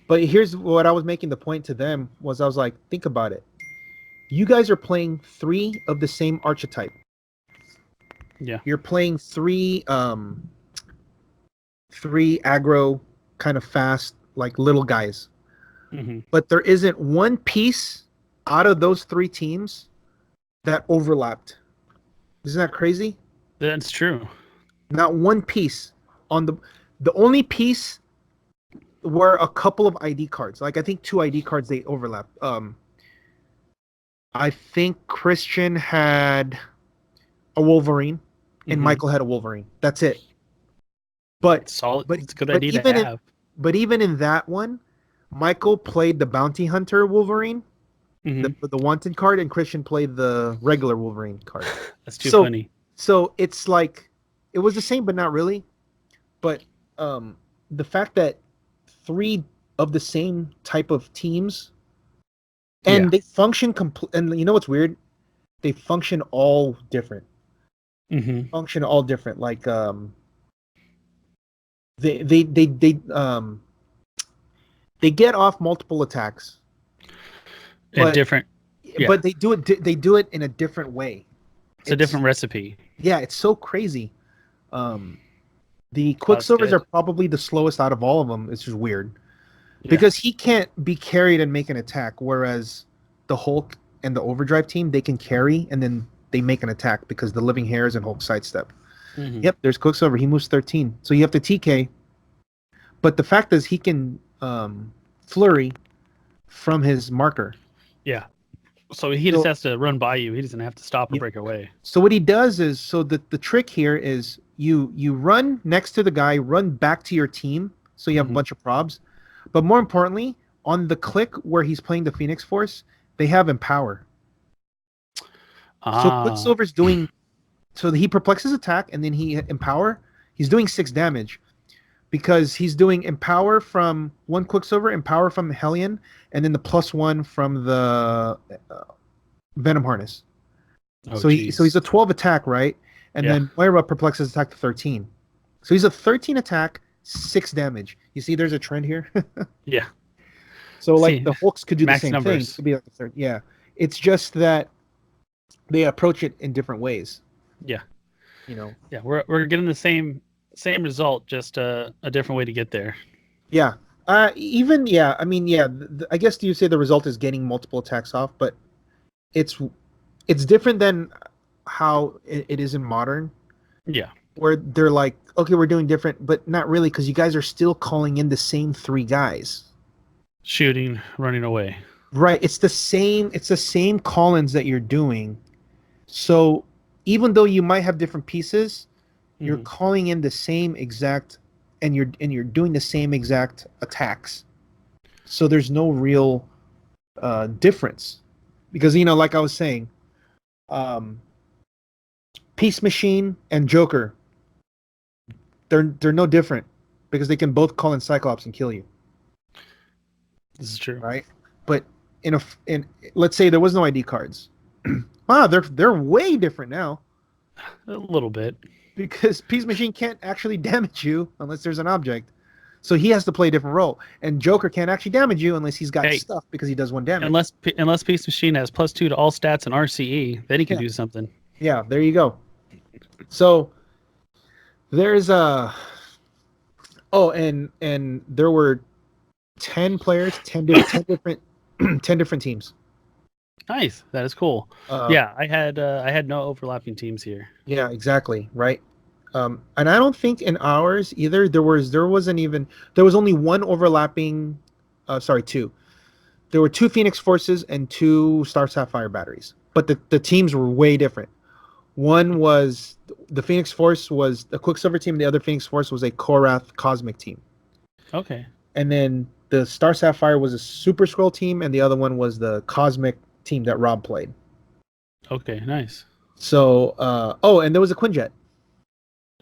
But here's what I was making the point to them was I was like, think about it. You guys are playing 3 of the same archetype. Yeah. You're playing 3 aggro kind of fast, like little guys. But there isn't one piece out of those 3 teams that overlapped. Isn't that crazy? That's true. Not one piece The only piece were a couple of ID cards. Like I think 2 ID cards they overlap. I think Christian had a Wolverine and Michael had a Wolverine. That's it. But solid. but It's a good but idea even to have. but even in that one, Michael played the Bounty Hunter Wolverine, the wanted card, and Christian played the regular Wolverine card. That's too funny. So it's like it was the same, but not really. But the fact that 3 of the same type of teams and they function and you know what's weird? They function all different. Function all different. Like they get off multiple attacks. But different. Yeah. But they do it in a different way. It's a different recipe. Yeah, it's so crazy. The Quicksilvers are probably the slowest out of all of them. It's just weird. Yeah. Because he can't be carried and make an attack, whereas the Hulk and the Overdrive team, they can carry and then they make an attack because the Living Hairs and Hulk sidestep. Yep, there's Quicksilver. He moves 13. So you have to TK. But the fact is he can flurry from his marker. Yeah. So he just has to run by you. He doesn't have to stop or break away. So what he does is, so the trick here is you run next to the guy, run back to your team, so you have a bunch of probs. But more importantly, on the click where he's playing the Phoenix Force, they have Empower. So Quicksilver's doing, so he perplexes attack and then he Empower. He's doing 6 damage because he's doing Empower from 1 Quicksilver, Empower from Hellion, and then the +1 from the Venom Harness. So he's a 12 attack, right? And then Moira perplexes attack to 13. So he's a 13 attack, 6 damage. You see, there's a trend here. Yeah. So like the Hulks could do the same numbers. thing. It could be like a third. Yeah. It's just that they approach it in different ways. Yeah. You know. Yeah, we're getting the same result, just a different way to get there. Yeah. I mean, yeah. I guess you say the result is getting multiple attacks off, but it's different than how it is in Modern. Yeah. Where they're like, okay, we're doing different, but not really, because you guys are still calling in the same 3 guys. Shooting, running away. Right. It's the same call-ins that you're doing. So even though you might have different pieces, you're calling in the same exact, and you're doing the same exact attacks. So there's no real difference, because like I was saying, Peace Machine and Joker, they're no different because they can both call in Cyclops and kill you. This is true, right? But in let's say there was no ID cards. Wow, they're way different now. A little bit. Because Peace Machine can't actually damage you unless there's an object. So he has to play a different role. And Joker can't actually damage you unless he's got stuff, because he does 1 damage. Unless Peace Machine has +2 to all stats and RCE, then he can do something. Yeah, there you go. So there's and there were 10 players, 10 different teams. Nice. That is cool. Yeah, I had no overlapping teams here. Yeah, exactly. Right. And I don't think in ours either there was only 1 overlapping. 2. There were 2 Phoenix Forces and 2 Star Sapphire batteries, but the teams were way different. One was the Phoenix Force was a Quicksilver team. The other Phoenix Force was a Korath Cosmic team. Okay. And then the Star Sapphire was a Super Skrull team, and the other one was the Cosmic team that Rob played. Okay, nice. So, and there was a Quinjet.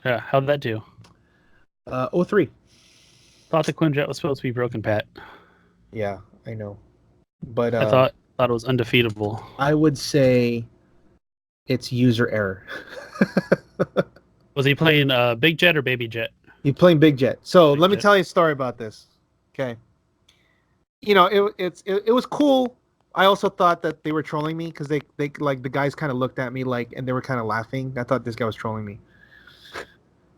Yeah, how'd that do? 03. Thought the Quinjet was supposed to be broken, Pat. Yeah, I know. But I thought it was undefeatable. I would say it's user error. Was he playing Big Jet or Baby Jet? He's playing Big Jet. So let me tell you a story about this. Okay. It was cool. I also thought that they were trolling me because they like the guys kind of looked at me like, and they were kind of laughing. I thought this guy was trolling me.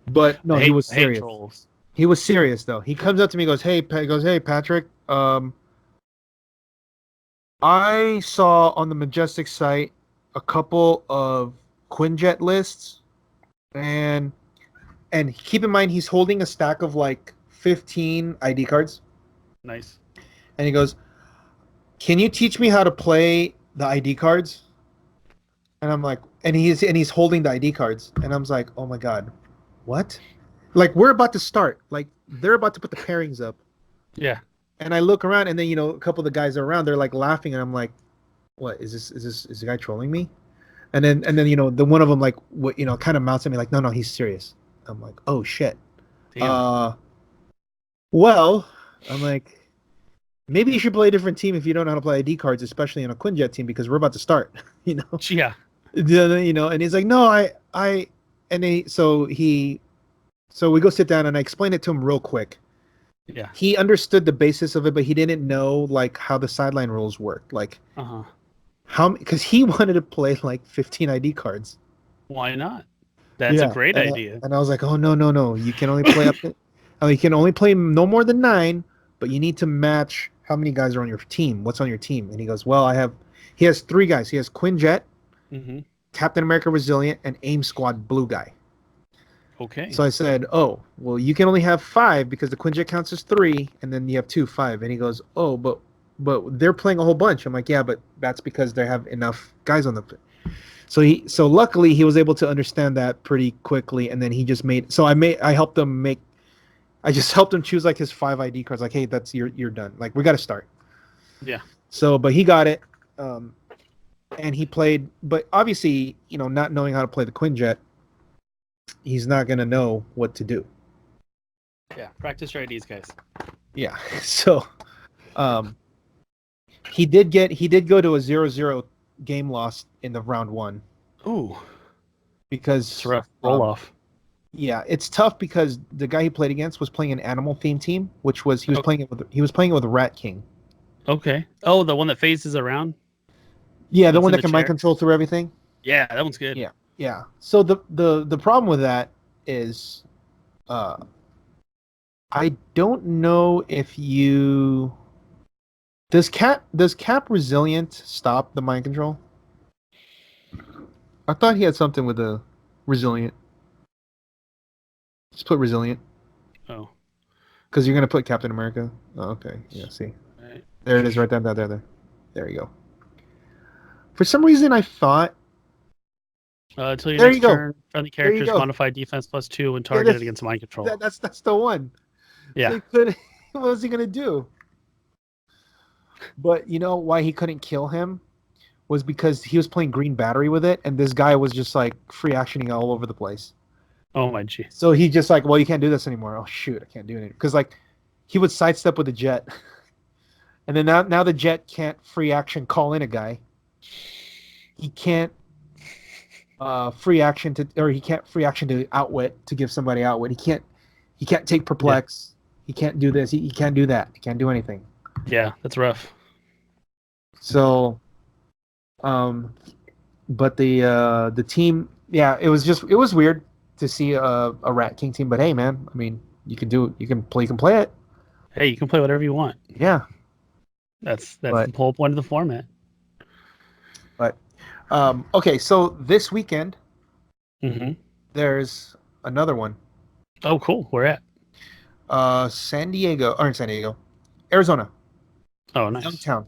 But no, he was serious. He was serious though. He comes up to me and goes, "Hey, Patrick, I saw on the Majestix site a couple of Quinjet lists, and And keep in mind, he's holding a stack of like 15 ID cards. Nice. And he goes, "Can you teach me how to play the ID cards?" And I'm like, and he's holding the ID cards, and I'm like, "Oh my god, what?" Like we're about to start, like they're about to put the pairings up. Yeah. And I look around, and then a couple of the guys are around. They're like laughing, and I'm like, "What is the guy trolling me?" And then the one of them like what kind of mounts at me like, "No, he's serious." I'm like, "Oh shit." Damn. Well, I'm like, maybe you should play a different team if you don't know how to play ID cards, especially in a Quinjet team because we're about to start. Yeah. And he's like, "No, and so we go sit down and I explain it to him real quick. Yeah. He understood the basis of it, but he didn't know like how the sideline rules work, like because he wanted to play like 15 ID cards. Why not? That's a great idea. And I was like, "Oh no, you can only play you can only play no more than 9, but you need to match how many guys are on your team. What's on your team?" And he goes, "Well, he has 3 guys. He has Quinjet, Captain America Resilient, and AIM Squad Blue Guy." Okay. So I said, "Oh, well, you can only have 5 because the Quinjet counts as 3, and then you have 2, 5." And he goes, "Oh, but they're playing a whole bunch." I'm like, "Yeah, but that's because they have enough guys on the." So luckily he was able to understand that pretty quickly, and then he just I helped him make. I just helped him choose like his 5 ID cards. Like, "Hey, that's you're done. Like, we got to start." Yeah. So, but he got it, and he played. But obviously, not knowing how to play the Quinjet, he's not gonna know what to do. Yeah. Practice your IDs, guys. Yeah. So, he did go to a 0-0 game loss in the round 1. Ooh. Because It's rough. Roll off. Yeah, it's tough because the guy he played against was playing an animal themed team, which was he was playing it with Rat King. Okay. Oh, the one that phases around. Yeah, the one that can mind control through everything. Yeah, that one's good. Yeah. So the problem with that is, I don't know if does Cap Resilient stop the mind control? I thought he had something with the Resilient. Just put Resilient. Oh. Because you're gonna put Captain America. Oh, okay. Yeah. See. Right. There it is, right there. There you go. For some reason, I thought. Until your next turn, friendly characters quantify defense +2 when targeted against mind control. That's the one. Yeah. What was he gonna do? But you know why he couldn't kill him was because he was playing Green Battery with it, and this guy was just like free actioning all over the place. Oh my G. So he just like, "Well, you can't do this anymore." Oh shoot, I can't do it because like he would sidestep with a jet, and then now the jet can't free action call in a guy. He can't free action to outwit to give somebody outwit. He can't take perplex. Yeah. He can't do this. He can't do that. He can't do anything. Yeah, that's rough. So, but the team, yeah, it was weird to see a Rat King team. But hey, man, I mean, you can play it. Hey, you can play whatever you want. Yeah, that's the whole point of the format. But okay, so this weekend, there's another one. Oh, cool. Where at? Arizona. Oh, nice. Youngtown.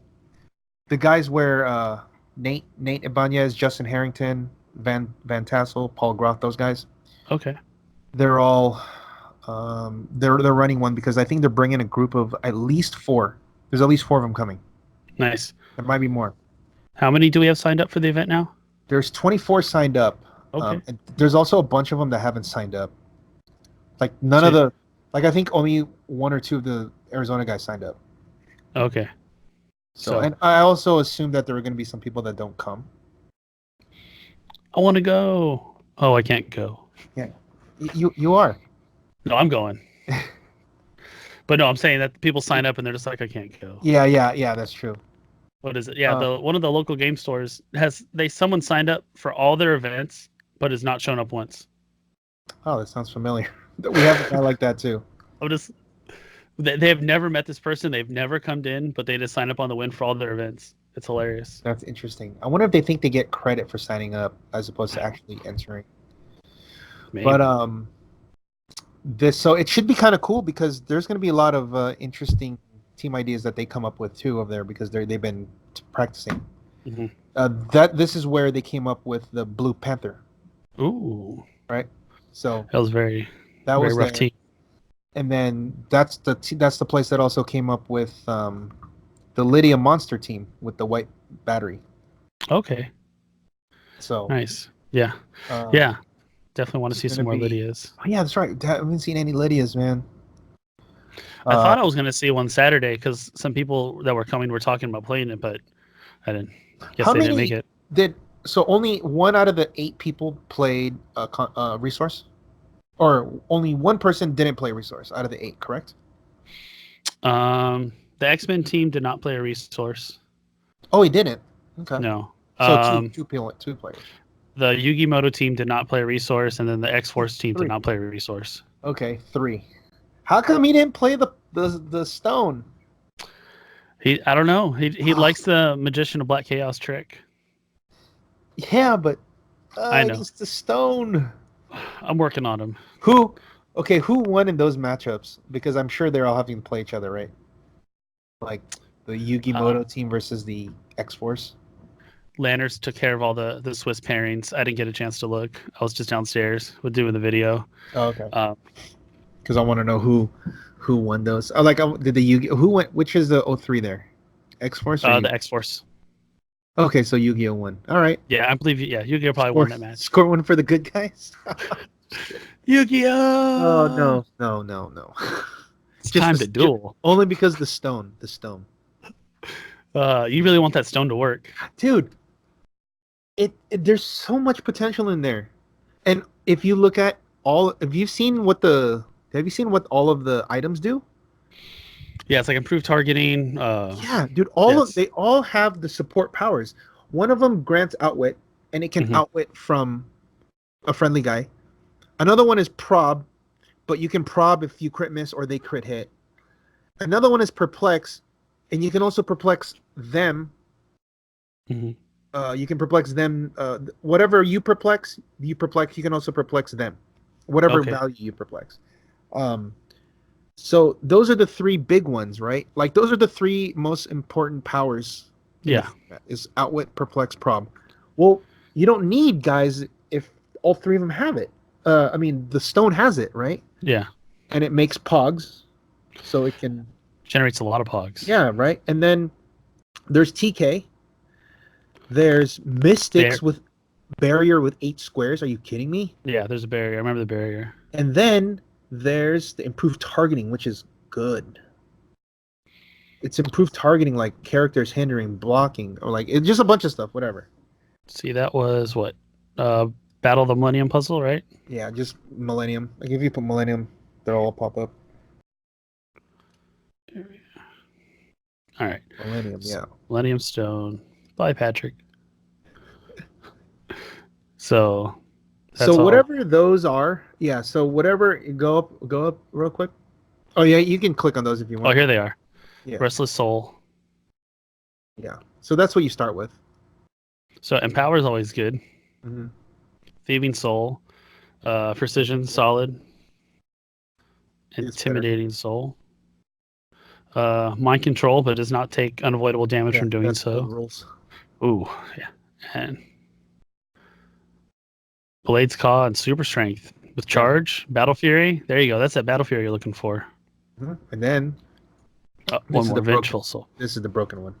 The guys where Nate Ibanez, Justin Harrington, Van Tassel, Paul Groth, those guys. Okay. They're all they're running one because I think they're bringing a group of at least 4. There's at least 4 of them coming. Nice. There might be more. How many do we have signed up for the event now? There's 24 signed up. Okay. And there's also a bunch of them that haven't signed up. Like none of the, like I think only 1 or 2 of the Arizona guys signed up. Okay. So and I also assume that there are going to be some people that don't come. I want to go. Oh, I can't go. Yeah, you are. No, I'm going. But no, I'm saying that people sign up and they're just like, I can't go. Yeah, that's true. What is it? Yeah, one of the local game stores someone signed up for all their events, but has not shown up once. Oh, that sounds familiar. We have a guy like that too. They have never met this person. They've never come in, but they just sign up on the win for all their events. It's hilarious. That's interesting. I wonder if they think they get credit for signing up as opposed to actually entering. Maybe. But So it should be kind of cool because there's going to be a lot of interesting team ideas that they come up with too over there because they've been practicing. Mm-hmm. This is where they came up with the Blue Panther. Ooh, right. So that was very was rough team. And then that's the place that also came up with the Lydia Monster team with the white battery. Okay. So nice. Yeah. Yeah. Definitely want to see some more Lydias. Oh yeah, that's right. I haven't seen any Lydias, man. I thought I was going to see one Saturday because some people that were coming were talking about playing it, but I didn't. Guess they didn't make it. So only one out of the 8 people played Resource? Or only one person didn't play Resource out of the 8, correct? The X-Men team did not play a Resource. Oh, he didn't? Okay. No. So two players. The Yugi Moto team did not play a Resource, and then the X-Force team did not play a Resource. Okay, 3. How come he didn't play the stone? I don't know. He likes the Magician of Black Chaos trick. Yeah, but I know it's the stone. I'm working on him. Who won in those matchups? Because I'm sure they're all having to play each other, right? Like the Yugi Moto team versus the X-Force. Lanners took care of all the Swiss pairings. I didn't get a chance to look. I was just downstairs with doing the video. Oh, okay. Because I want to know who won those. Did the Yu-Gi-Oh? Who went? Which is the 03 there? X-Force? The X-Force. Okay, so Yu-Gi-Oh won. All right. Yeah, I believe. Yeah, Yu-Gi-Oh probably won that match. Score one for the good guys. Yu-Gi-Oh! Oh no. It's just time to duel. Only because the stone. You really want that stone to work, dude. There's so much potential in there, and if you look at have you seen what all of the items do? Yeah, it's like improved targeting. Yeah, dude. They all have the support powers. One of them grants outwit, and it can outwit from a friendly guy. Another one is prob, but you can prob if you crit miss or they crit hit. Another one is perplex, and you can also perplex them. Mm-hmm. You can perplex them. Whatever you perplex. You can also perplex them. Whatever value you perplex. So those are the 3 big ones, right? Like those are the 3 most important powers. Yeah. Is outwit, perplex, prob. Well, you don't need guys if all 3 of them have it. I mean, the stone has it, right? Yeah. And it makes pogs, so it can generates a lot of pogs. Yeah, right. And then there's TK. There's Mystics with barrier with 8 squares. Are you kidding me? Yeah, there's a barrier. I remember the barrier. And then there's the improved targeting, which is good. It's improved targeting, like characters hindering, blocking, or like it's just a bunch of stuff, whatever. See, that was what? Battle of the Millennium Puzzle, right? Yeah, just Millennium. Like if you put Millennium, they'll all pop up. All right. Millennium, yeah. Millennium Stone. Bye, Patrick. So whatever those are, yeah. So whatever, go up real quick. Oh yeah, you can click on those if you want. Oh, here they are. Yeah. Restless Soul. Yeah. So that's what you start with. So Empower is always good. Mm-hmm. Thieving Soul, Precision Solid, Intimidating Soul, Mind Control, but does not take unavoidable damage from doing so. Rules. Ooh, yeah, and Blade's Claw and Super Strength with Charge, Battle Fury. There you go. That's that Battle Fury you're looking for. Mm-hmm. And then one more Vengeful Soul. This is the broken one.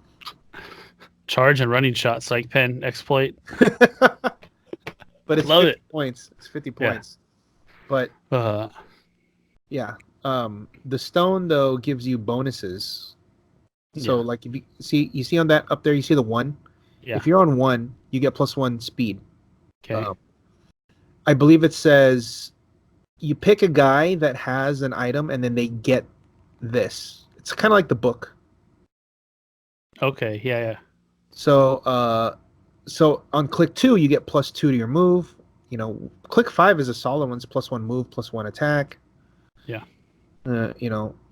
Charge and Running Shot, Psych Pen, Exploit. But it's Love 50 points. It's 50 points. Yeah. But yeah. The stone though gives you bonuses. So like if you see on that up there, you see the 1. Yeah. If you're on 1, you get +1 speed. Okay. I believe it says you pick a guy that has an item and then they get this. It's kind of like the book. Okay. Yeah. So on click 2, you get +2 to your move. You know, click 5 is a solid one. It's +1 move, +1 attack. Yeah.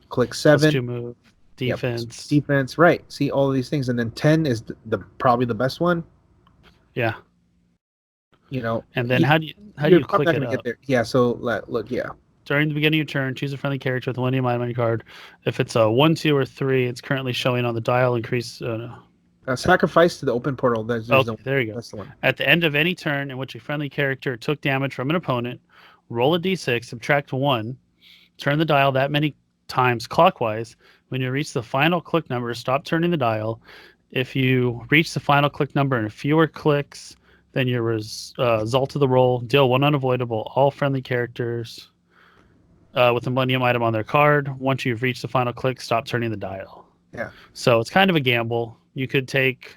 Click 7. +2 move, defense. Defense, right. See all of these things. And then 10 is probably the best one. Yeah. You know. And then how do you click it up? Yeah, so look, yeah. During the beginning of your turn, choose a friendly character with a Millennium item on your card. If it's a 1, 2, or 3, it's currently showing on the dial. Increase. Sacrifice to the open portal. Okay, there you go. That's the one. At the end of any turn in which a friendly character took damage from an opponent, roll a d6, subtract 1, turn the dial that many times clockwise. When you reach the final click number, stop turning the dial. If you reach the final click number in fewer clicks than your result of the roll, deal 1 unavoidable all friendly characters with a Millennium item on their card. Once you've reached the final click, stop turning the dial. Yeah. So it's kind of a gamble. You could take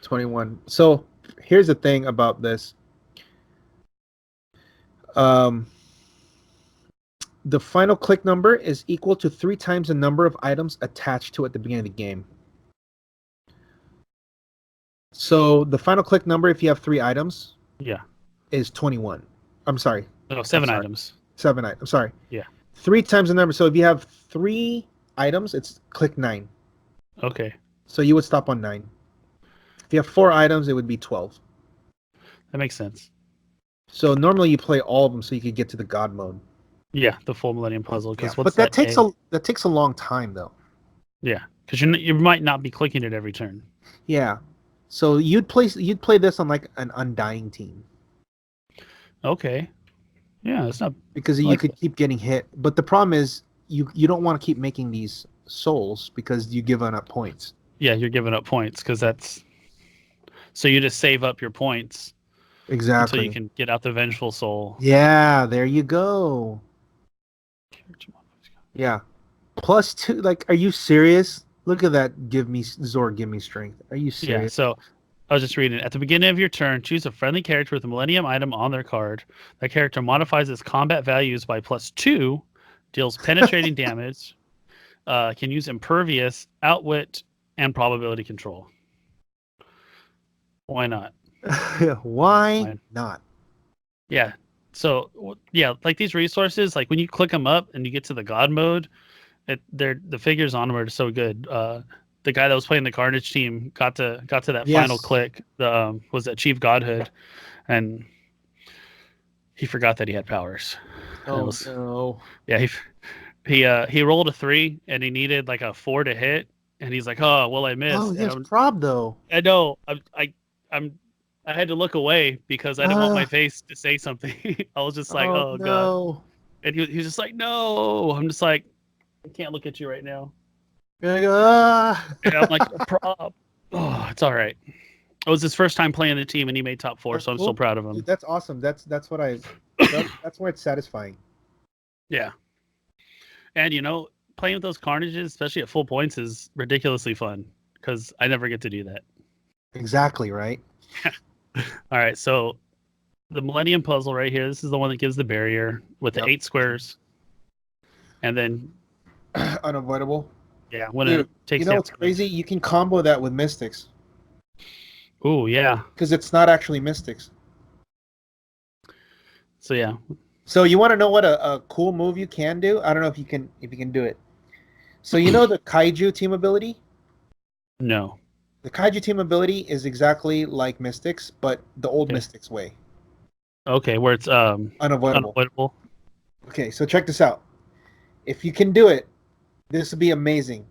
21. So here's the thing about this. The final click number is equal to 3 times the number of items attached to it at the beginning of the game. So the final click number, if you have 3 items, is 21. I'm sorry. No, 7 items. 7 items. I'm sorry. Yeah. 3 times the number. So if you have 3 items, it's click 9. Okay. So you would stop on 9. If you have 4 items, it would be 12. That makes sense. So normally you play all of them so you could get to the God mode. Yeah, the full Millennium Puzzle. Yeah, but that takes a long time though. Yeah, because you might not be clicking it every turn. Yeah, so you'd play this on like an Undying team. Okay. Yeah, that's not because you could keep getting hit. But the problem is you don't want to keep making these souls because you give up points. Yeah, you're giving up points because that's so you just save up your points. Exactly. So you can get out the Vengeful Soul. Yeah, there you go. Yeah. +2. Like, are you serious? Look at that. Give me strength. Are you serious? Yeah, so I was just reading. At the beginning of your turn, choose a friendly character with a Millennium item on their card. That character modifies its combat values by +2, deals penetrating damage, can use Impervious, Outwit, and Probability Control. Why not? Why not? Yeah. So, yeah, like these resources, like when you click them up and you get to the God mode, the figures on them are so good. The guy that was playing the Carnage team got to that final click, was Achieve Godhood, and he forgot that he had powers. Oh, no. Yeah, he rolled a 3 and he needed like a 4 to hit, and he's like, "Oh, well, I missed." Oh, yes, prob though. I know. I had to look away because I didn't want my face to say something. I was just like, "Oh no. God," and he was just like, "No." I'm just like, I can't look at you right now. And I'm like, oh, it's all right. It was his first time playing the team, and he made top 4, so I'm still proud of him. Dude, that's awesome. That's why it's satisfying. Yeah, and playing with those Carnages, especially at full points, is ridiculously fun because I never get to do that. Exactly right. All right, so the Millennium Puzzle right here. This is the one that gives the barrier with the 8 squares, and then unavoidable. Yeah, when it takes. What's crazy? You can combo that with Mystics. Ooh, yeah. Because it's not actually Mystics. So yeah. So you want to know what a cool move you can do? I don't know if you can do it. So the Kaiju team ability? No. The Kaiju team ability is exactly like Mystics, but the old Mystics way. Okay, where it's unavoidable. Okay, so check this out. If you can do it, this would be amazing.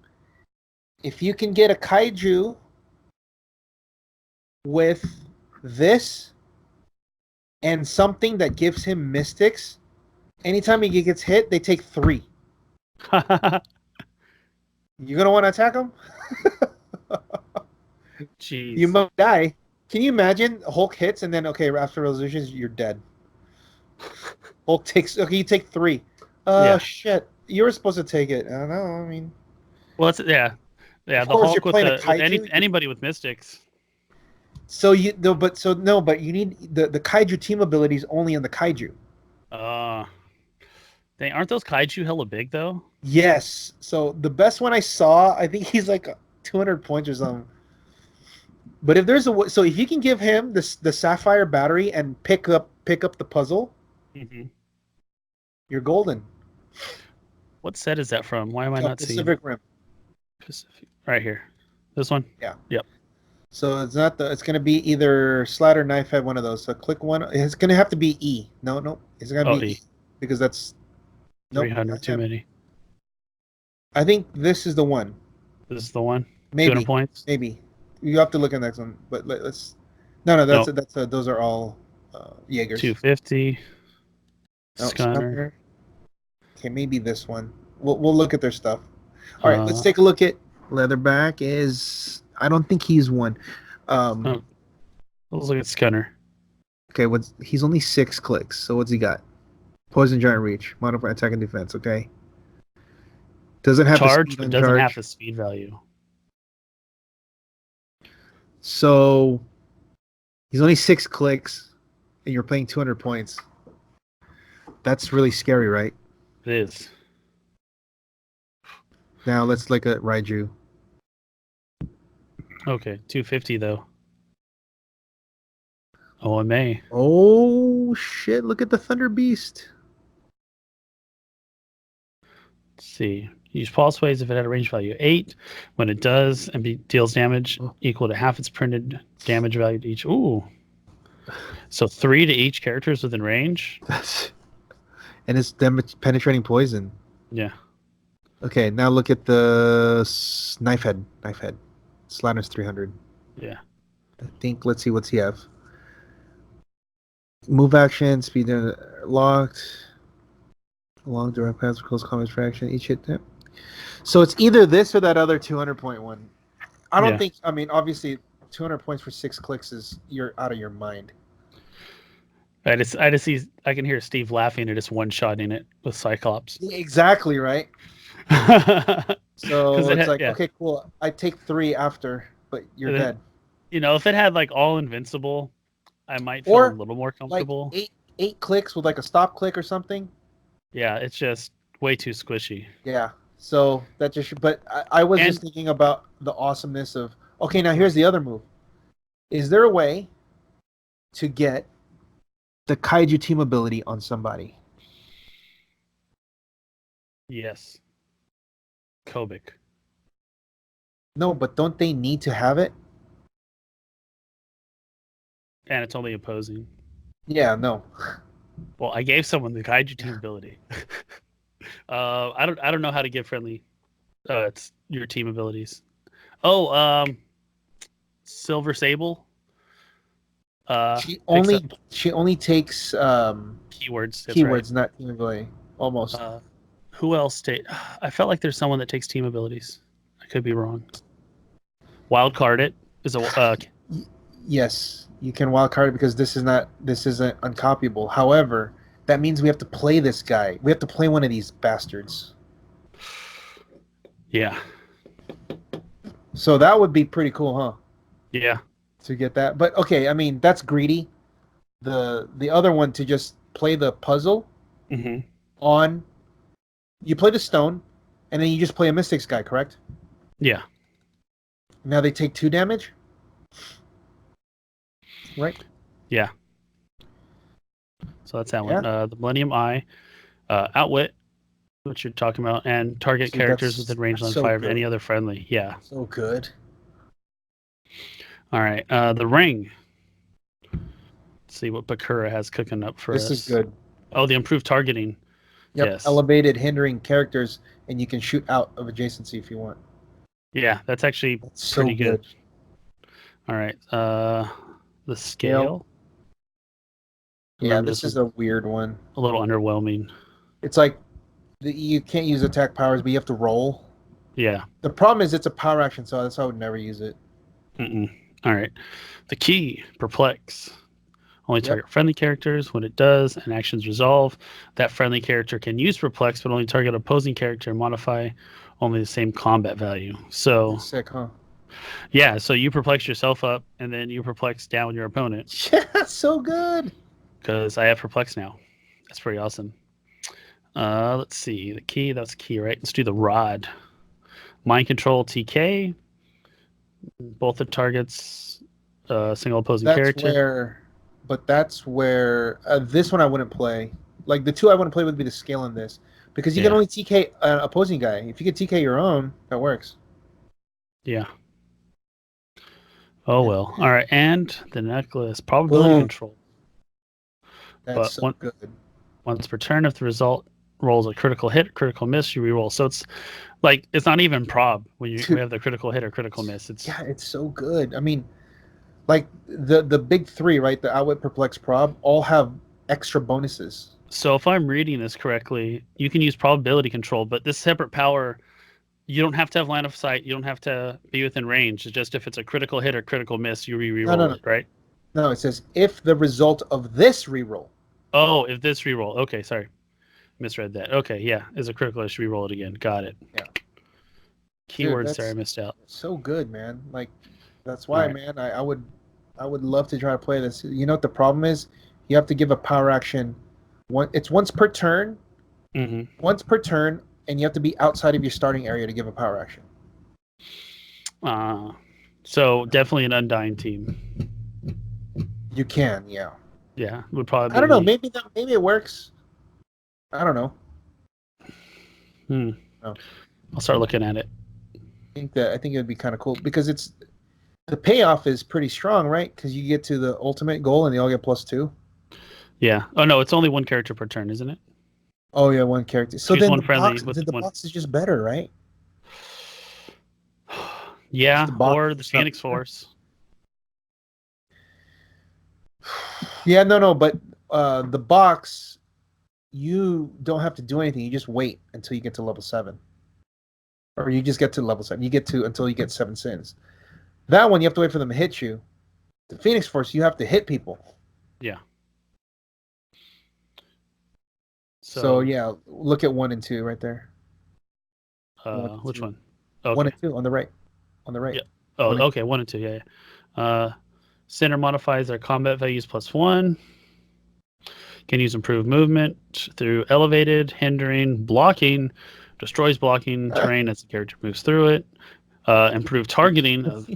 If you can get a Kaiju with this and something that gives him Mystics, anytime he gets hit, they take 3. You're going to want to attack him? Jeez. You might die. Can you imagine Hulk hits and then, after resolutions, you're dead. Hulk takes... Okay, you take 3. Shit. You were supposed to take it. I don't know. I mean... Well, it's... Yeah. Yeah, the Hulk with anybody with Mystics. So you... But you need... The Kaiju team ability is only on the Kaiju. Dang, aren't those Kaiju hella big, though? Yes. So the best one I saw, I think he's like 200 points or something. But if there's so if you can give him the Sapphire Battery and pick up the puzzle, you're golden. What set is that from? Why am I not seeing Pacific Rim? Right here. This one? Yeah. Yep. So it's not it's going to be either Slide or Knife Head, one of those. So click one. It's going to have to be E. No. It's going to be E because that's Nope, 300 not too him. many. I think this is the one. This is the one. Maybe 200 points. Maybe you have to look at the next one. But let's. No, Nope. those are all Jaegers. 250. No, Scanner. Okay, maybe this one. We'll look at their stuff. All right, let's take a look at Leatherback. I don't think he's one. Let's look at Scunner. Okay, he's only 6 clicks. So what's he got? Poison Giant Reach, modifier attack and defense. Okay. Doesn't have charge, the but doesn't have the speed value. So he's only 6 clicks, and you're playing 200 points. That's really scary, right? It is. Now let's look at Raiju. Okay, 250 though. OMA. Oh shit! Look at the Thunder Beast. Let's see. Use pulse waves if it had a range value 8. When it does and deals damage equal to half its printed damage value to each. Ooh. So 3 to each characters within range. And it's penetrating poison. Yeah. Okay, now look at the Knife Head. Slatter's 300. Yeah. I think, let's see, what's he have? Move action, speed locked. Long direct paths, close combat fraction, each hit. Yep. So it's either this or that other 200-point one. I don't think, I mean, obviously, 200 points for 6 clicks you're out of your mind. I can hear Steve laughing at just one-shotting it with Cyclops. Exactly, right? So it's like, okay, cool. I take 3 after, but you're dead. You know, if it had like all invincible, I might feel a little more comfortable. Like 8 clicks with like a stop click or something. Yeah, it's just way too squishy. Yeah. So that just, but I was just thinking about the awesomeness of, okay, now here's the other move. Is there a way to get the Kaiju team ability on somebody? Yes. Kobik. No, but don't they need to have it? And it's only opposing. Yeah, no. Well, I gave someone the Kaiju team ability. I don't know how to give friendly it's your team abilities. Silver Sable. She only takes keywords. Keywords, right. Not team ability. Almost. Who else I felt like there's someone that takes team abilities. I could be wrong. Wild card it is a yes, you can wild card it because this isn't uncopyable. However, that means we have to play this guy. We have to play one of these bastards. Yeah. So that would be pretty cool, huh? Yeah. To get that. But okay, I mean, that's greedy. The other one to just play the puzzle on, you play the stone, and then you just play a Mystics guy, correct? Yeah. Now they take 2 damage? Right? Yeah. So that's that one. The Millennium Eye, Outwit, what you're talking about, and target characters within range line 5 of any other friendly. Yeah. So good. All right. The Ring. Let's see what Bakura has cooking up for us. This is good. Oh, the improved targeting. Yep. Yes. Elevated hindering characters, and you can shoot out of adjacency if you want. Yeah, that's actually pretty good. All right. The Scale. Yeah, this is a weird one. A little underwhelming. It's like you can't use attack powers, but you have to roll. Yeah. The problem is it's a power action, so that's why I would never use it. All right. The Key, Perplex. Only target friendly characters. When it does and actions resolve, that friendly character can use Perplex, but only target opposing character and modify only the same combat value. So that's sick, huh? Yeah, so you perplex yourself up, and then you perplex down your opponent. Yeah, so good. Because I have Perplex now. That's pretty awesome. Let's see. The Key, that's Key, right? Let's do the Rod. Mind Control TK. Both the targets, single opposing character. That's where this one I wouldn't play. Like the 2 I wouldn't play would be the Scale in this. Because you can only TK an opposing guy. If you could TK your own, that works. Yeah. Oh, well. All right. And the Necklace. Probability Control. That's so good. Once per turn, if the result rolls a critical hit, critical miss, you reroll. So it's like it's not even prob when we have the critical hit or critical miss. It's so good. I mean, like the big three, right? The outwit, perplex, prob all have extra bonuses. So if I'm reading this correctly, you can use probability control, but this separate power, you don't have to have line of sight. You don't have to be within range. It's just if it's a critical hit or critical miss, you re-roll it, right? No, it says if the result of this reroll. Oh, if this reroll. Okay, sorry. Misread that. Okay, yeah. Is a critical hit, re-roll it again. Got it. Yeah. Keywords there I missed out. So good, man. Like, that's why, man, I would love to try to play this. You know what the problem is? You have to give a power action. It's once per turn. Mm-hmm. Once per turn, and you have to be outside of your starting area to give a power action. So definitely an Undying team. You can, yeah. Yeah, would probably. I don't know. Maybe it works. I don't know. No. I'll start looking at it. I think it would be kind of cool because the payoff is pretty strong, right? Because you get to the ultimate goal and they all get +2. Yeah. Oh no, it's only one character per turn, isn't it? Oh yeah, one character. So choose then one the box is just better, right? Yeah, or the Phoenix Force. Yeah, no, but the box, you don't have to do anything. You just wait until you get to level 7. Or you just get to level 7. You get to until you get 7 sins. That one, you have to wait for them to hit you. The Phoenix Force, you have to hit people. Yeah. So yeah, look at 1 and 2 right there. Which one? Okay. 1 and 2 on the right. On the right. Yeah. Oh, okay. 1 and 2. Yeah. Center modifies their combat values +1. Can use improved movement through elevated, hindering, blocking, destroys blocking terrain as the character moves through it. Improved targeting of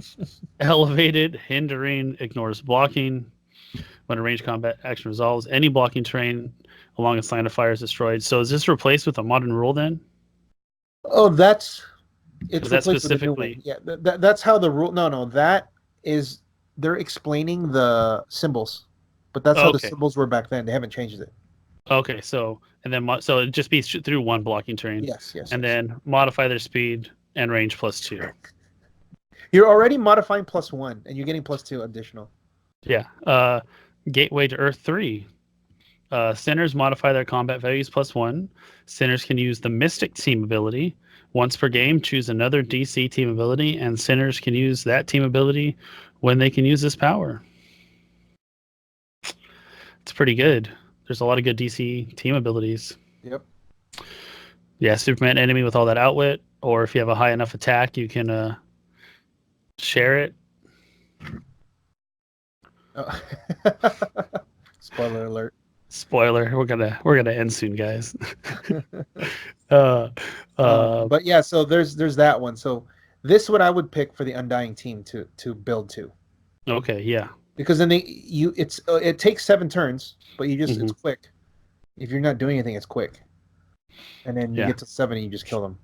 elevated, hindering, ignores blocking. When a ranged combat action resolves, any blocking terrain along its line of fire is destroyed. So is this replaced with a modern rule then? Oh, it's that specifically. Yeah, that's how the rule. No, that is they're explaining the symbols, but that's how the symbols were back then. They haven't changed it. Okay, so it'd just be through one blocking terrain. Yes. And then modify their speed and range +2. You're already modifying +1, and you're getting +2 additional. Yeah. Gateway to Earth 3. Sinners modify their combat values +1. Sinners can use the Mystic team ability. Once per game, choose another DC team ability, and Sinners can use that team ability when they can use this power. It's pretty good. There's a lot of good DC team abilities. Yep. Yeah, Superman enemy with all that outwit, or if you have a high enough attack, you can share it. Oh. Spoiler alert. Spoiler. We're gonna end soon, guys. But yeah, so there's that one. So this one I would pick for the Undying team to build to. Okay, yeah. Because then it takes 7 turns, but it's quick. If you're not doing anything, it's quick. And then you get to 7 and you just kill them.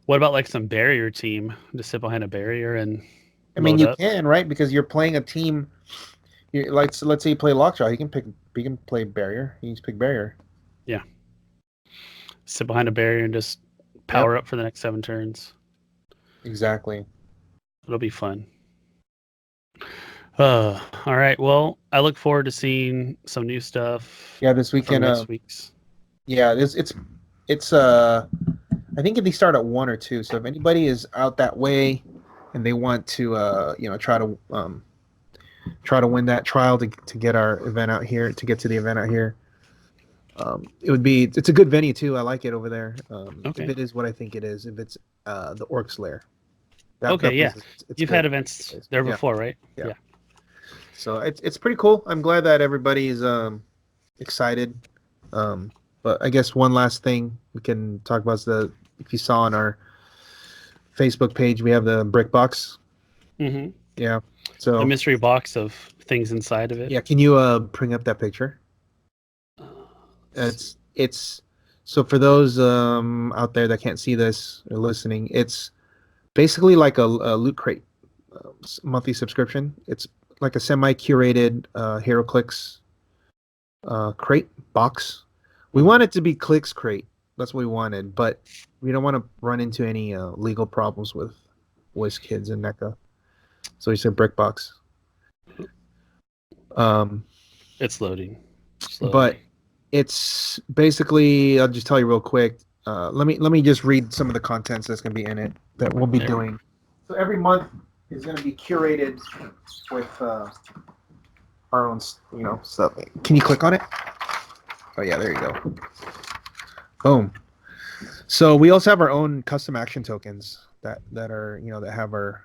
What about like some barrier team? Just sit behind a barrier and you can, right? Because you're playing a team. So let's say you play Lockjaw, he can play barrier. He can pick barrier. Yeah. Sit behind a barrier and just power up for the next 7 turns. Exactly. It'll be fun. All right. Well, I look forward to seeing some new stuff. Yeah, this weekend. Next week's. Yeah, it's I think they start at 1 or 2. So if anybody is out that way and they want to try to win that trial to get our event out here, to get to the event out here, it's a good venue too. I like it over there. If it is what I think it is, if it's the Orcs Lair. You've had events there before, right? Yeah. So it's pretty cool. I'm glad that everybody's excited. But I guess one last thing we can talk about is if you saw on our Facebook page, we have the brick box. Mm-hmm. Yeah. So the mystery box of things inside of it. Yeah. Can you bring up that picture? It's so for those out there that can't see this or listening, it's basically like a Loot Crate monthly subscription. It's like a semi-curated Heroclix crate box We want it to be Clicks Crate. That's what we wanted, but we don't want to run into any legal problems with WizKids and NECA. So we said Brickbox. It's loading. Slowly. But it's basically, I'll just tell you real quick. Let me just read some of the contents that's going to be in it that we'll be doing. So every month is going to be curated with our own, stuff. Can you click on it? Oh yeah, there you go. Boom. So we also have our own custom action tokens that are that have our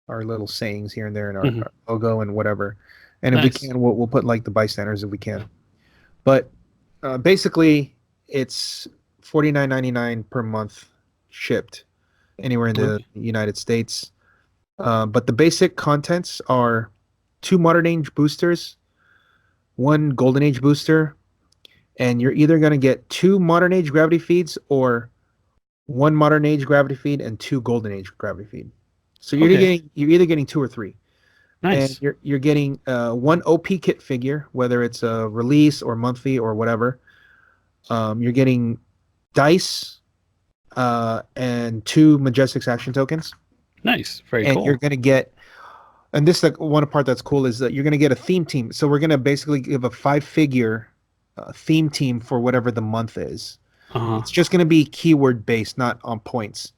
little sayings here and there and our logo and whatever. And if we can, we'll put like the bystanders if we can. But basically, it's $49.99 per month shipped anywhere in the United States. But the basic contents are 2 Modern Age boosters, 1 Golden Age booster, and you're either going to get 2 Modern Age gravity feeds or 1 Modern Age gravity feed and 2 Golden Age gravity feed. So you're either getting 2 or 3. Nice. And you're getting 1 OP kit figure, whether it's a release or monthly or whatever. You're getting dice and 2 Majestix action tokens. Nice. Very and cool. You're going to get, and this one part that's cool is that you're going to get a theme team. So we're going to basically give a 5-figure theme team for whatever the month is. It's just going to be keyword based, not on points.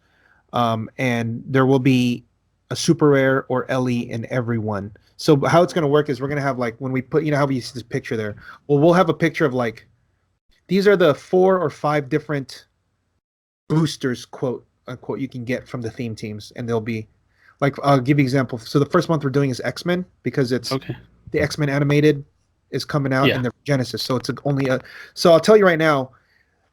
And there will be a super rare or LE in every one. So how it's going to work is we're going to have like when we put, how we see this picture there. Well, we'll have a picture of like, these are the 4 or 5 different boosters, quote unquote, you can get from the theme teams. And they'll be like, I'll give you an example. So the first month we're doing is X-Men because it's the X-Men animated is coming out in the Genesis. So it's so I'll tell you right now,